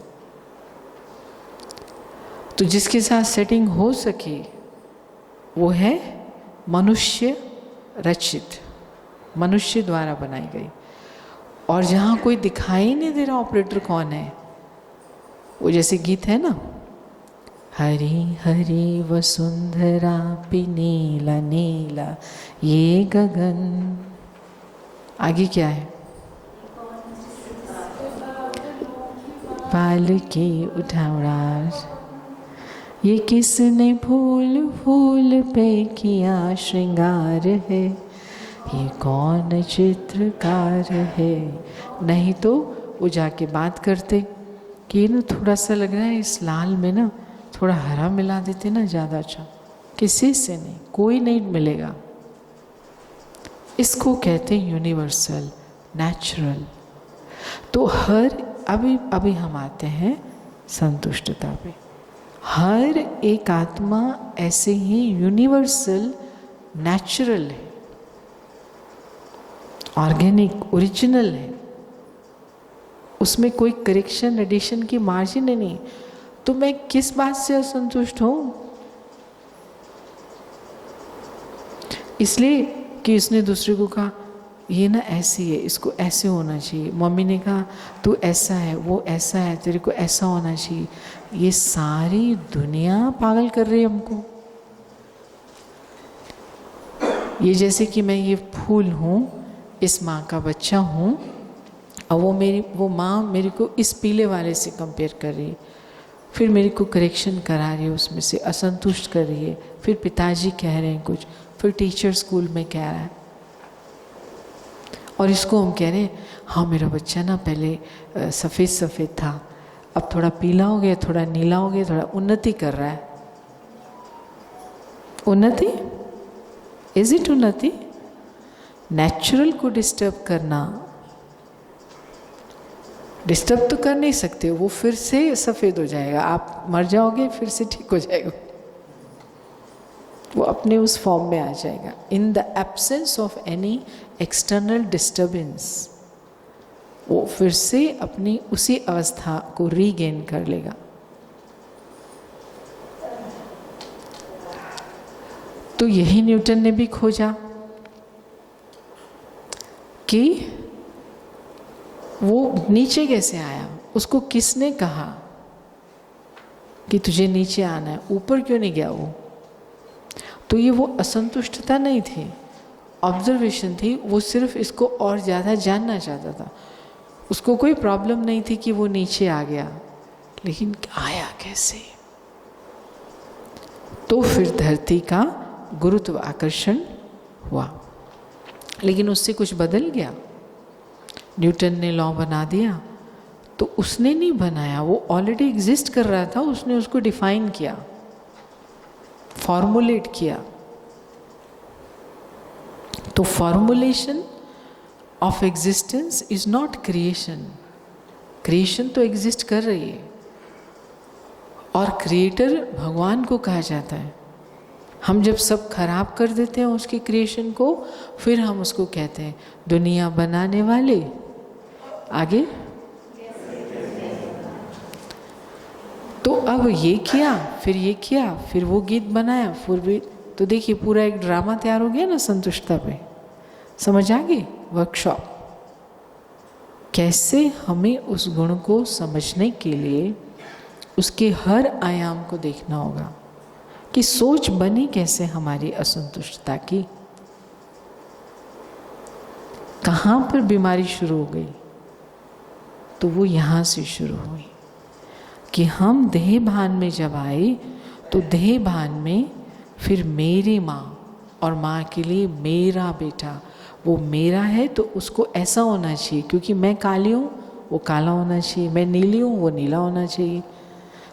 तो जिसके साथ सेटिंग हो सके वो है मनुष्य रचित, मनुष्य द्वारा बनाई गई। और जहाँ कोई दिखाई नहीं दे रहा ऑपरेटर कौन है, वो जैसे गीत है ना, हरी हरी वसुंधरा पे नीला नीला ये गगन, आगे क्या है? पाल के उठावराज, ये किसने फूल फूल पे किया श्रृंगार है, ये कौन चित्रकार है। नहीं तो वो जाके बात करते कि ना थोड़ा सा लग रहा है इस लाल में ना थोड़ा हरा मिला देते ना ज़्यादा अच्छा। किसी से नहीं, कोई नहीं मिलेगा। इसको कहते हैं यूनिवर्सल, नेचुरल। तो हर अभी हम आते हैं संतुष्टता पे। हर एक आत्मा ऐसे ही यूनिवर्सल नेचुरल है, ऑर्गेनिक ओरिजिनल है, उसमें कोई करेक्शन एडिशन की मार्जिन नहीं। तो मैं किस बात से असंतुष्ट हूँ? इसलिए कि उसने दूसरे को कहा ये ना ऐसी है, इसको ऐसे होना चाहिए। मम्मी ने कहा तू ऐसा है, वो ऐसा है, तेरे को ऐसा होना चाहिए। ये सारी दुनिया पागल कर रही है हमको। ये जैसे कि मैं ये फूल हूँ, इस माँ का बच्चा हूँ, और वो माँ मेरे को इस पीले वाले से कंपेयर कर रही है, फिर मेरे को करेक्शन करा रही है, उसमें से असंतुष्ट कर रही है, फिर पिताजी कह रहे हैं कुछ, फिर टीचर स्कूल में कह रहा है, और इसको हम कह रहे हैं हाँ मेरा बच्चा ना पहले सफ़ेद सफ़ेद था, अब थोड़ा पीला हो गया, थोड़ा नीला हो गया, थोड़ा उन्नति कर रहा है। उन्नति? इज इट उन्नति? नेचुरल को डिस्टर्ब करना डिस्टर्ब तो कर नहीं सकते, वो फिर से सफ़ेद हो जाएगा, आप मर जाओगे फिर से ठीक हो जाएगा, वो अपने उस फॉर्म में आ जाएगा। In the absence of any external disturbance वो फिर से अपनी उसी अवस्था को रीगेन कर लेगा। तो यही न्यूटन ने भी खोजा कि वो नीचे कैसे आया, उसको किसने कहा कि तुझे नीचे आना है, ऊपर क्यों नहीं गया वो? तो ये वो असंतुष्टता नहीं थी, ऑब्जर्वेशन थी, वो सिर्फ इसको और ज़्यादा जानना चाहता था। उसको कोई प्रॉब्लम नहीं थी कि वो नीचे आ गया, लेकिन आया कैसे? तो फिर धरती का गुरुत्वाकर्षण हुआ, लेकिन उससे कुछ बदल गया। न्यूटन ने लॉ बना दिया तो उसने नहीं बनाया, वो ऑलरेडी एग्जिस्ट कर रहा था, उसने उसको डिफाइन किया, फॉर्मुलेट किया। तो formulation of existence is not creation. Creation तो एग्जिस्ट कर रही है, और क्रिएटर भगवान को कहा जाता है। हम जब सब खराब कर देते हैं उसके क्रिएशन को, फिर हम उसको कहते हैं दुनिया बनाने वाले। आगे तो अब ये किया, फिर ये किया, फिर वो गीत बनाया, फिर भी, तो देखिए पूरा एक ड्रामा तैयार हो गया ना संतुष्टता पे। समझ आ गई वर्कशॉप? कैसे हमें उस गुण को समझने के लिए उसके हर आयाम को देखना होगा कि सोच बनी कैसे हमारी असंतुष्टता की, कहाँ पर बीमारी शुरू हो गई। तो वो यहाँ से शुरू हुई कि हम देह भान में जब आए तो देह भान में फिर मेरी माँ, और माँ के लिए मेरा बेटा, वो मेरा है तो उसको ऐसा होना चाहिए, क्योंकि मैं काली हूँ वो काला होना चाहिए, मैं नीली हूँ वो नीला होना चाहिए।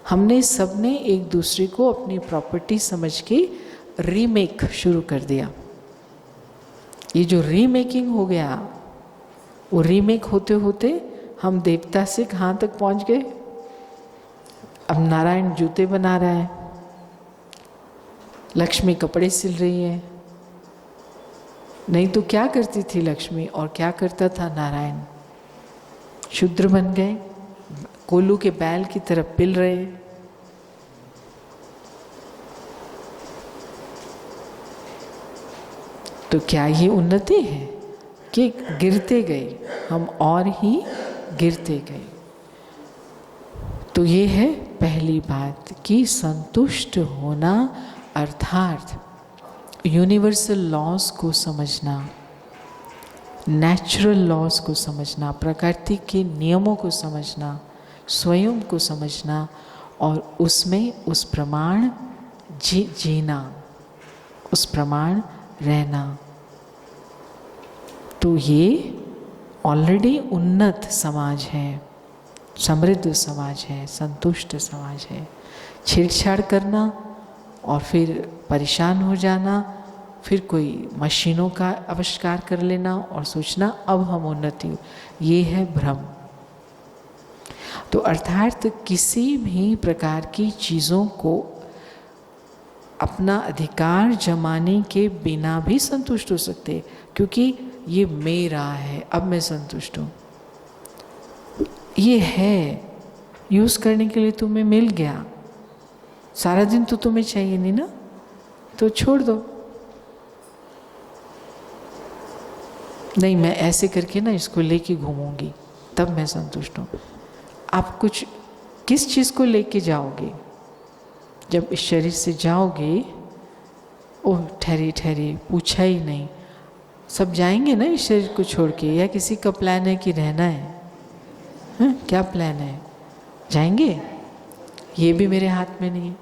हमने सबने एक दूसरे को अपनी प्रॉपर्टी समझ के रीमेक शुरू कर दिया। ये जो रीमेकिंग हो गया, वो रीमेक होते होते हम देवता से कहाँ तक पहुँच गए? अब नारायण जूते बना रहा है, लक्ष्मी कपड़े सिल रही है। नहीं तो क्या करती थी लक्ष्मी और क्या करता था नारायण? शूद्र बन गए, कोल्लू के बैल की तरफ पिल रहे। तो क्या ये उन्नति है कि गिरते गए हम और ही गिरते गए? तो ये है पहली बात कि संतुष्ट होना अर्थात यूनिवर्सल लॉज को समझना, नेचुरल लॉज को समझना, प्रकृति के नियमों को समझना, स्वयं को समझना और उसमें उस प्रमाण जीना, उस प्रमाण रहना। तो ये ऑलरेडी उन्नत समाज है, समृद्ध समाज है, संतुष्ट समाज है। छेड़छाड़ करना और फिर परेशान हो जाना, फिर कोई मशीनों का आविष्कार कर लेना और सोचना अब हम उन्नति, ये है भ्रम। तो अर्थात किसी भी प्रकार की चीज़ों को अपना अधिकार जमाने के बिना भी संतुष्ट हो सकते, क्योंकि ये मेरा है, अब मैं संतुष्ट हूँ। ये है, यूज़ करने के लिए तुम्हें मिल गया, सारा दिन तो तुम्हें चाहिए नहीं ना, तो छोड़ दो। नहीं, मैं ऐसे करके ना इसको लेके घूमूंगी तब मैं संतुष्ट हूँ। आप कुछ किस चीज़ को लेके जाओगे? जब इस शरीर से जाओगे, ओह ठहरी ठहरी, पूछा ही नहीं, सब जाएंगे ना इस शरीर को छोड़ के, या किसी का प्लान है कि रहना है? क्या प्लान है? जाएंगे? ये भी मेरे हाथ में नहीं है,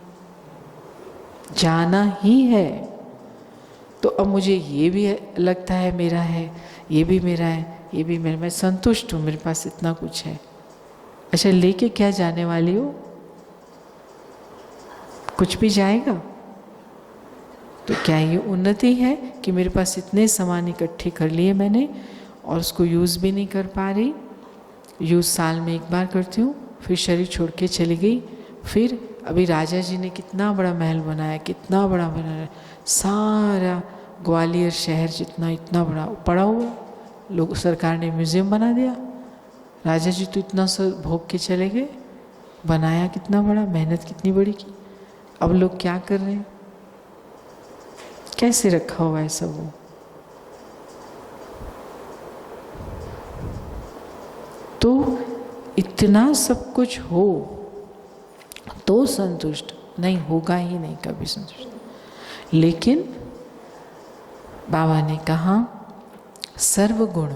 जाना ही है। तो अब मुझे ये भी लगता है मेरा है, ये भी मेरा है, ये भी मेरा, मैं संतुष्ट हूँ, मेरे पास इतना कुछ है। अच्छा, लेके क्या जाने वाली हो? कुछ भी जाएगा? तो क्या ये उन्नति है कि मेरे पास इतने सामान इकट्ठे कर लिए मैंने और उसको यूज़ भी नहीं कर पा रही? यूँ साल में एक बार करती हूँ, फिर शरीर छोड़ के चली गई। फिर अभी राजा जी ने कितना बड़ा महल बनाया, कितना बड़ा बनाया, सारा ग्वालियर शहर जितना इतना बड़ा पड़ा हुआ, लोग सरकार ने म्यूज़ियम बना दिया। राजा जी तो इतना सा भोग के चले गए, बनाया कितना बड़ा, मेहनत कितनी बड़ी की। अब लोग क्या कर रहे हैं, कैसे रखा हुआ है सब वो। तो इतना सब कुछ हो तो संतुष्ट नहीं होगा ही नहीं कभी संतुष्ट। लेकिन बाबा ने कहा सर्वगुण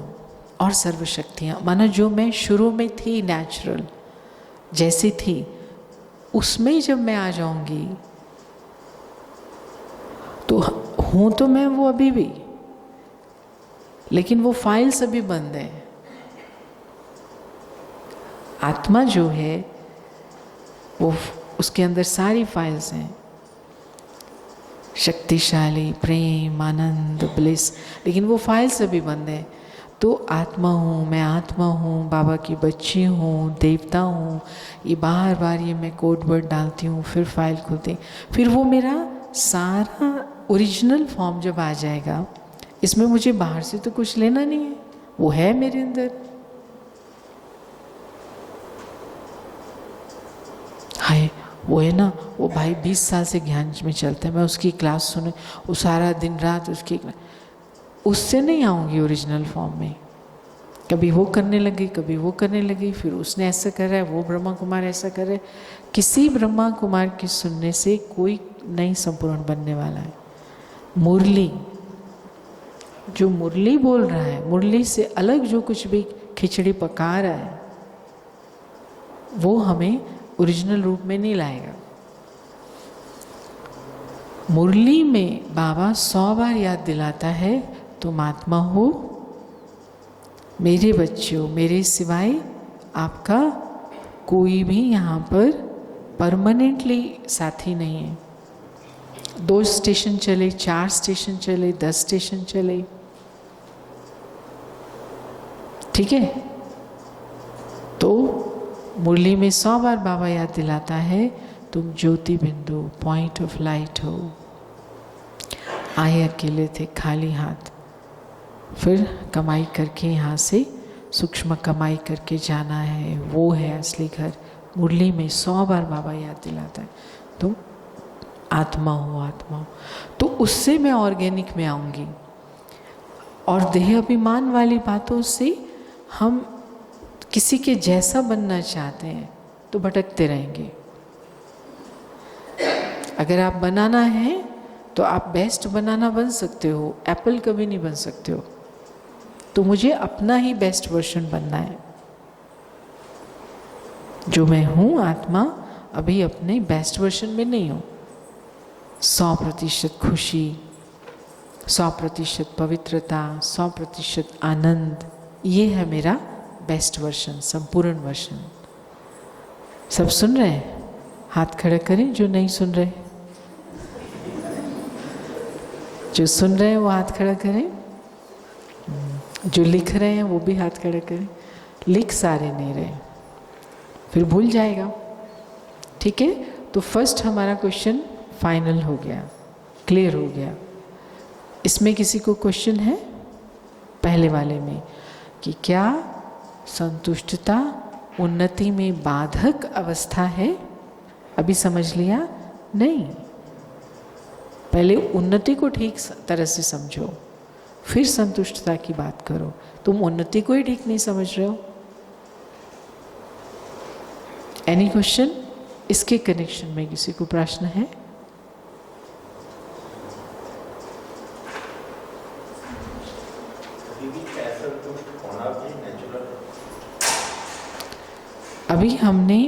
और सर्वशक्तियाँ, माना जो मैं शुरू में थी नेचुरल जैसी थी, उसमें जब मैं आ जाऊंगी तो हूँ तो मैं वो अभी भी, लेकिन वो फाइल्स अभी बंद है। आत्मा जो है वो, उसके अंदर सारी फाइल्स हैं, शक्तिशाली, प्रेम, आनंद, ब्लिस, लेकिन वो फाइल्स अभी बंद है। तो आत्मा हूँ, मैं आत्मा हूँ, बाबा की बच्ची हूँ, देवता हूँ, ये बार बार ये मैं कोड वर्ड डालती हूँ, फिर फाइल खुलती, फिर वो मेरा सारा ओरिजिनल फॉर्म जब आ जाएगा, इसमें मुझे बाहर से तो कुछ लेना नहीं है, वो है मेरे अंदर। हाय वो है ना, वो भाई 20 साल से ज्ञान में चलते हैं, मैं उसकी क्लास सुने, वो सारा दिन रात उसकी, उससे नहीं आऊँगी ओरिजिनल फॉर्म में। कभी वो करने लगी, कभी वो करने लगी, फिर उसने ऐसा कर रहा है, वो ब्रह्मा कुमार ऐसा कर रहे। किसी ब्रह्मा कुमार की सुनने से कोई नहीं संपूर्ण बनने वाला है। मुरली, जो मुरली बोल रहा है, मुरली से अलग जो कुछ भी खिचड़ी पका रहा है, वो हमें ओरिजिनल रूप में नहीं लाएगा। मुरली में बाबा 100 बार याद दिलाता है, तुम आत्मा हो, मेरे बच्चे हो, मेरे सिवाय आपका कोई भी यहाँ पर परमानेंटली साथी नहीं है। 2 स्टेशन चले, 4 स्टेशन चले, 10 स्टेशन चले, ठीक है। तो मुरली में 100 बार बाबा याद दिलाता है, तुम ज्योति बिंदु, पॉइंट ऑफ लाइट हो। आए अकेले थे खाली हाथ, फिर कमाई करके यहाँ से सूक्ष्म कमाई करके जाना है, वो है असली घर। मुरली में 100 बार बाबा याद दिलाता है, तुम आत्मा हो, आत्मा हो। तो उससे मैं ऑर्गेनिक में आऊँगी। और देह अभिमान वाली बातों से हम किसी के जैसा बनना चाहते हैं तो भटकते रहेंगे। अगर आप बनाना है तो आप बेस्ट बनाना बन सकते हो, एप्पल कभी नहीं बन सकते हो। तो मुझे अपना ही बेस्ट वर्जन बनना है। जो मैं हूँ आत्मा, अभी अपने बेस्ट वर्जन में नहीं हूँ। 100% खुशी, 100% पवित्रता, 100% आनंद, ये है मेरा बेस्ट वर्जन, संपूर्ण वर्जन। सब सुन रहे हैं? हाथ खड़ा करें जो नहीं सुन रहे। जो सुन रहे हैं वो हाथ खड़ा करें, जो लिख रहे हैं वो भी हाथ खड़ा करें। लिख सारे नहीं रहे, फिर भूल जाएगा, ठीक है। तो फर्स्ट हमारा क्वेश्चन फाइनल हो गया, क्लियर हो गया। इसमें किसी को क्वेश्चन है पहले वाले में कि क्या संतुष्टता उन्नति में बाधक अवस्था है? अभी समझ लिया? नहीं, पहले उन्नति को ठीक तरह से समझो, फिर संतुष्टता की बात करो। तुम उन्नति को ही ठीक नहीं समझ रहे हो। Any question? इसके कनेक्शन में किसी को प्रश्न है? अभी हमने,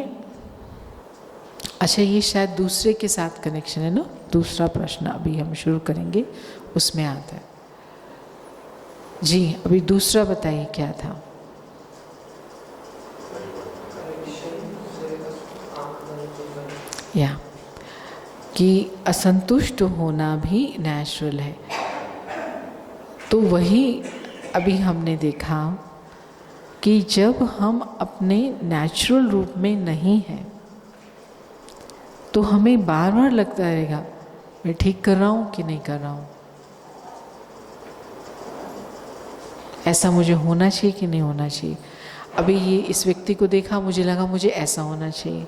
अच्छा ये शायद दूसरे के साथ कनेक्शन है ना, दूसरा प्रश्न अभी हम शुरू करेंगे, उसमें आता है। जी अभी दूसरा बताइए क्या था? या कि असंतुष्ट होना भी नेचुरल है। तो वही अभी हमने देखा कि जब हम अपने नेचुरल रूप में नहीं हैं तो हमें बार बार लगता रहेगा मैं ठीक कर रहा हूँ कि नहीं कर रहा हूँ, ऐसा मुझे होना चाहिए कि नहीं होना चाहिए। अभी ये इस व्यक्ति को देखा, मुझे लगा मुझे ऐसा होना चाहिए,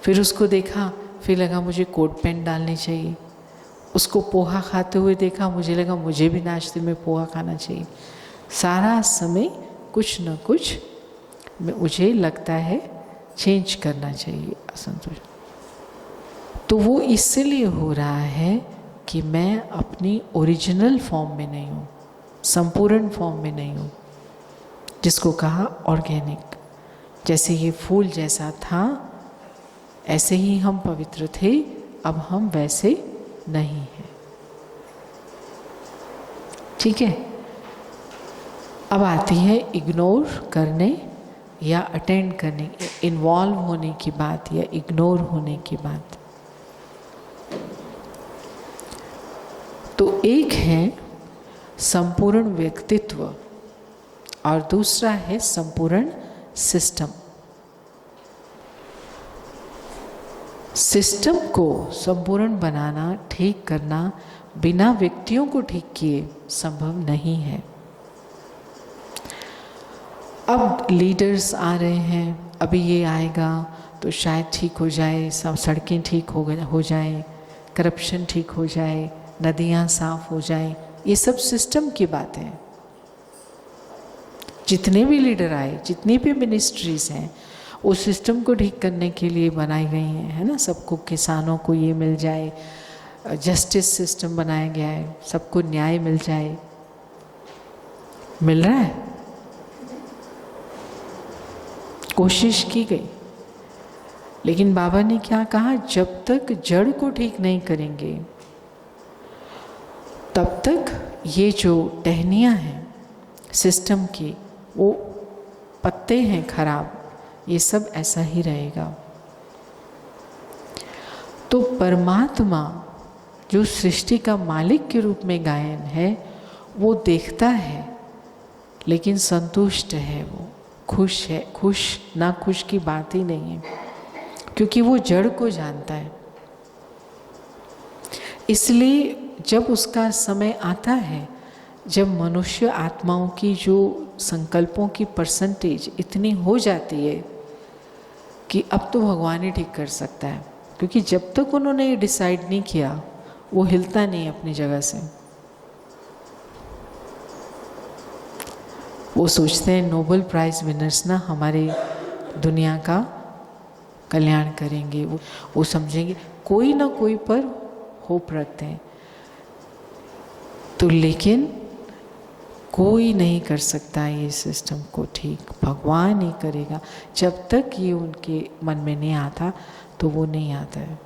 फिर उसको देखा, फिर लगा मुझे कोट पैंट डालनी चाहिए, उसको पोहा खाते हुए देखा, मुझे लगा मुझे भी नाश्ते में पोहा खाना चाहिए। सारा समय कुछ न कुछ मुझे लगता है चेंज करना चाहिए, असंतोष। तो वो इसलिए हो रहा है कि मैं अपनी ओरिजिनल फॉर्म में नहीं हूँ, संपूर्ण फॉर्म में नहीं हूँ, जिसको कहा ऑर्गेनिक। जैसे ये फूल जैसा था ऐसे ही हम पवित्र थे, अब हम वैसे नहीं हैं। ठीक है। अब आती है इग्नोर करने या अटेंड करने, इन्वॉल्व होने की बात या इग्नोर होने की बात। तो एक है संपूर्ण व्यक्तित्व और दूसरा है संपूर्ण सिस्टम। सिस्टम को संपूर्ण बनाना, ठीक करना बिना व्यक्तियों को ठीक किए संभव नहीं है। अब लीडर्स आ रहे हैं, अभी ये आएगा तो शायद ठीक हो जाए, सब सड़कें ठीक हो जाए, करप्शन ठीक हो जाए, नदियाँ साफ हो जाए, ये सब सिस्टम की बातें हैं। जितने भी लीडर आए, जितनी भी मिनिस्ट्रीज हैं, उस सिस्टम को ठीक करने के लिए बनाई गई हैं, है ना। सबको, किसानों को ये मिल जाए, जस्टिस सिस्टम बनाया गया है, सबको न्याय मिल जाए। मिल रहा है? कोशिश की गई, लेकिन बाबा ने क्या कहा, जब तक जड़ को ठीक नहीं करेंगे तब तक ये जो टहनियाँ हैं सिस्टम की, वो पत्ते हैं खराब, ये सब ऐसा ही रहेगा। तो परमात्मा जो सृष्टि का मालिक के रूप में गायन है, वो देखता है लेकिन संतुष्ट है, वो खुश है। खुश ना खुश की बात ही नहीं है, क्योंकि वो जड़ को जानता है। इसलिए जब उसका समय आता है, जब मनुष्य आत्माओं की जो संकल्पों की परसेंटेज इतनी हो जाती है कि अब तो भगवान ही ठीक कर सकता है, क्योंकि जब तक उन्होंने ये डिसाइड नहीं किया वो हिलता नहीं अपनी जगह से। वो सोचते हैं नोबेल प्राइज़ विनर्स ना हमारे दुनिया का कल्याण करेंगे, वो समझेंगे, कोई ना कोई पर होप रखते हैं। तो लेकिन कोई नहीं कर सकता ये सिस्टम को ठीक, भगवान ही करेगा। जब तक ये उनके मन में नहीं आता तो वो नहीं आता है,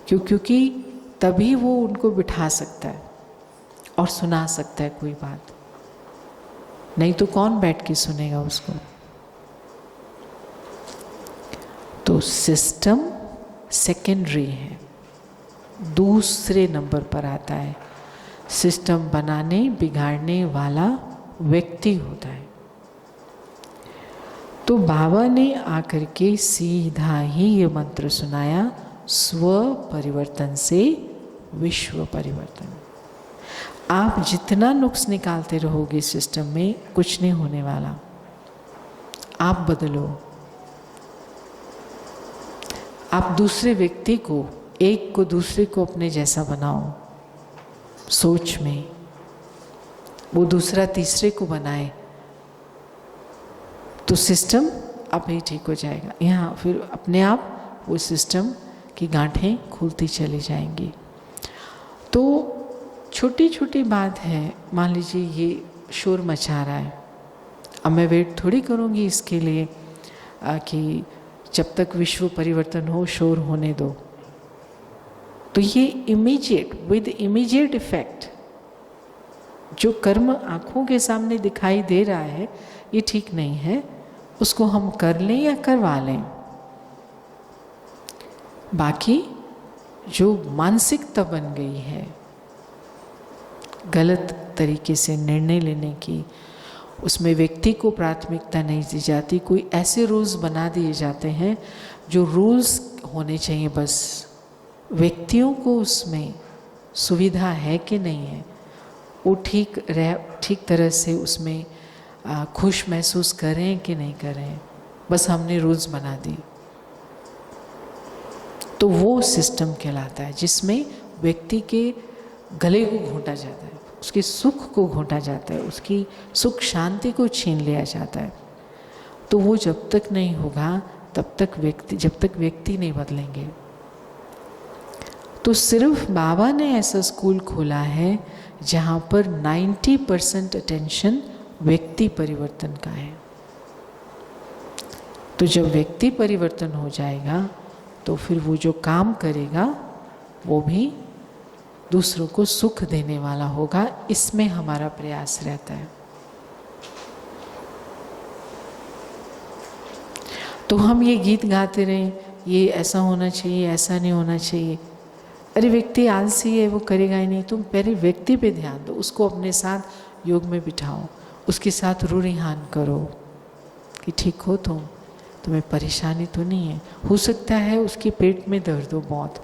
क्योंकि तभी वो उनको बिठा सकता है और सुना सकता है कोई बात, नहीं तो कौन बैठ के सुनेगा उसको। तो सिस्टम सेकेंडरी है, दूसरे नंबर पर आता है। सिस्टम बनाने बिगाड़ने वाला व्यक्ति होता है। तो बाबा ने आकर के सीधा ही ये मंत्र सुनाया, स्व परिवर्तन से विश्व परिवर्तन। आप जितना नुक्स निकालते रहोगे सिस्टम में, कुछ नहीं होने वाला। आप बदलो, आप दूसरे व्यक्ति को, एक को दूसरे को अपने जैसा बनाओ सोच में, वो दूसरा तीसरे को बनाए तो सिस्टम आप ही ठीक हो जाएगा। यहाँ फिर अपने आप वो सिस्टम की गांठें खुलती चली जाएंगी। तो छोटी छोटी बात है, मान लीजिए ये शोर मचा रहा है, अब मैं वेट थोड़ी करूँगी इसके लिए कि जब तक विश्व परिवर्तन हो शोर होने दो। तो ये इमीडिएट, विद इमीडिएट इफेक्ट, जो कर्म आँखों के सामने दिखाई दे रहा है ये ठीक नहीं है, उसको हम कर लें या करवा लें। बाकी जो मानसिकता बन गई है गलत तरीके से निर्णय लेने की, उसमें व्यक्ति को प्राथमिकता नहीं दी जाती। कोई ऐसे रूल्स बना दिए जाते हैं जो रूल्स होने चाहिए, बस व्यक्तियों को उसमें सुविधा है कि नहीं है, वो ठीक तरह से उसमें खुश महसूस करें कि नहीं करें, बस हमने रूल्स बना दी। तो वो सिस्टम कहलाता है जिसमें व्यक्ति के गले को घोंटा जाता है, उसके सुख को घोंटा जाता है, उसकी सुख शांति को छीन लिया जाता है। तो वो जब तक नहीं होगा जब तक व्यक्ति नहीं बदलेंगे। तो सिर्फ बाबा ने ऐसा स्कूल खोला है जहाँ पर 90% अटेंशन व्यक्ति परिवर्तन का है। तो जब व्यक्ति परिवर्तन हो जाएगा तो फिर वो जो काम करेगा वो भी दूसरों को सुख देने वाला होगा। इसमें हमारा प्रयास रहता है। तो हम ये गीत गाते रहें, ये ऐसा होना चाहिए, ऐसा नहीं होना चाहिए। अरे व्यक्ति आलसी है, वो करेगा ही नहीं। तुम पहले व्यक्ति पे ध्यान दो, उसको अपने साथ योग में बिठाओ, उसके साथ रूढ़िहान करो कि ठीक हो तुम्हें परेशानी तो नहीं है। हो सकता है उसके पेट में दर्द हो बहुत,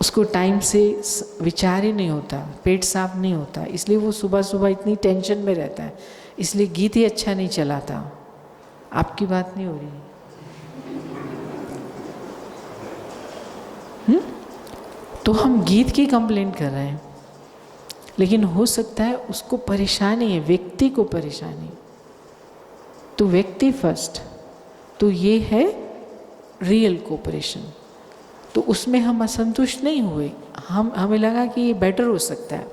उसको टाइम से विचार ही नहीं होता, पेट साफ नहीं होता, इसलिए वो सुबह सुबह इतनी टेंशन में रहता है, इसलिए गीत ही अच्छा नहीं चलाता। आपकी बात नहीं हो रही। तो हम गीत की कंप्लेंट कर रहे हैं, लेकिन हो सकता है उसको परेशानी है, व्यक्ति को परेशानी। तो व्यक्ति फर्स्ट, तो ये है रियल कोऑपरेशन। तो उसमें हम असंतुष्ट नहीं हुए, हमें लगा कि ये बेटर हो सकता है।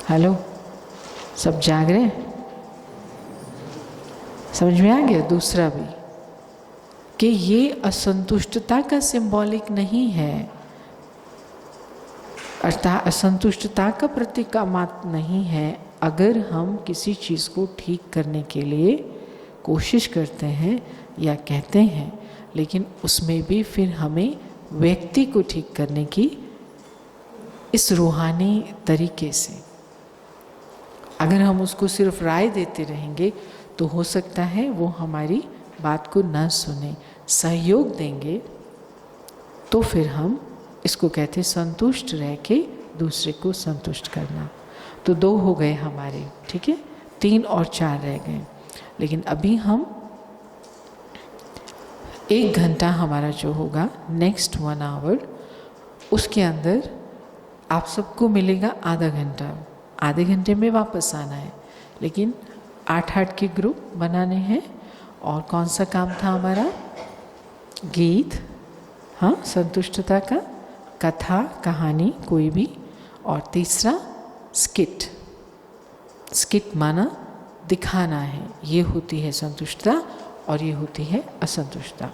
हेलो, सब जाग रहे हैं? समझ में आ गया? दूसरा भी कि ये असंतुष्टता का सिंबॉलिक नहीं है, अर्थात असंतुष्टता का प्रतीक मात्र नहीं है। अगर हम किसी चीज़ को ठीक करने के लिए कोशिश करते हैं या कहते हैं, लेकिन उसमें भी फिर हमें व्यक्ति को ठीक करने की इस रूहानी तरीके से, अगर हम उसको सिर्फ राय देते रहेंगे तो हो सकता है वो हमारी बात को न सुने। सहयोग देंगे तो फिर हम इसको कहते संतुष्ट रह के दूसरे को संतुष्ट करना। तो 2 हो गए हमारे, ठीक है, 3 और 4 रह गए। लेकिन अभी हम 1 घंटा हमारा जो होगा नेक्स्ट 1 आवर, उसके अंदर आप सबको मिलेगा आधा घंटा। आधे घंटे में वापस आना है, लेकिन 8-8 के ग्रुप बनाने हैं। और कौन सा काम था हमारा? गीत, हाँ, संतुष्टता का, कथा कहानी कोई भी, और तीसरा स्किट माना दिखाना है। ये होती है संतुष्टता और ये होती है असंतुष्टता।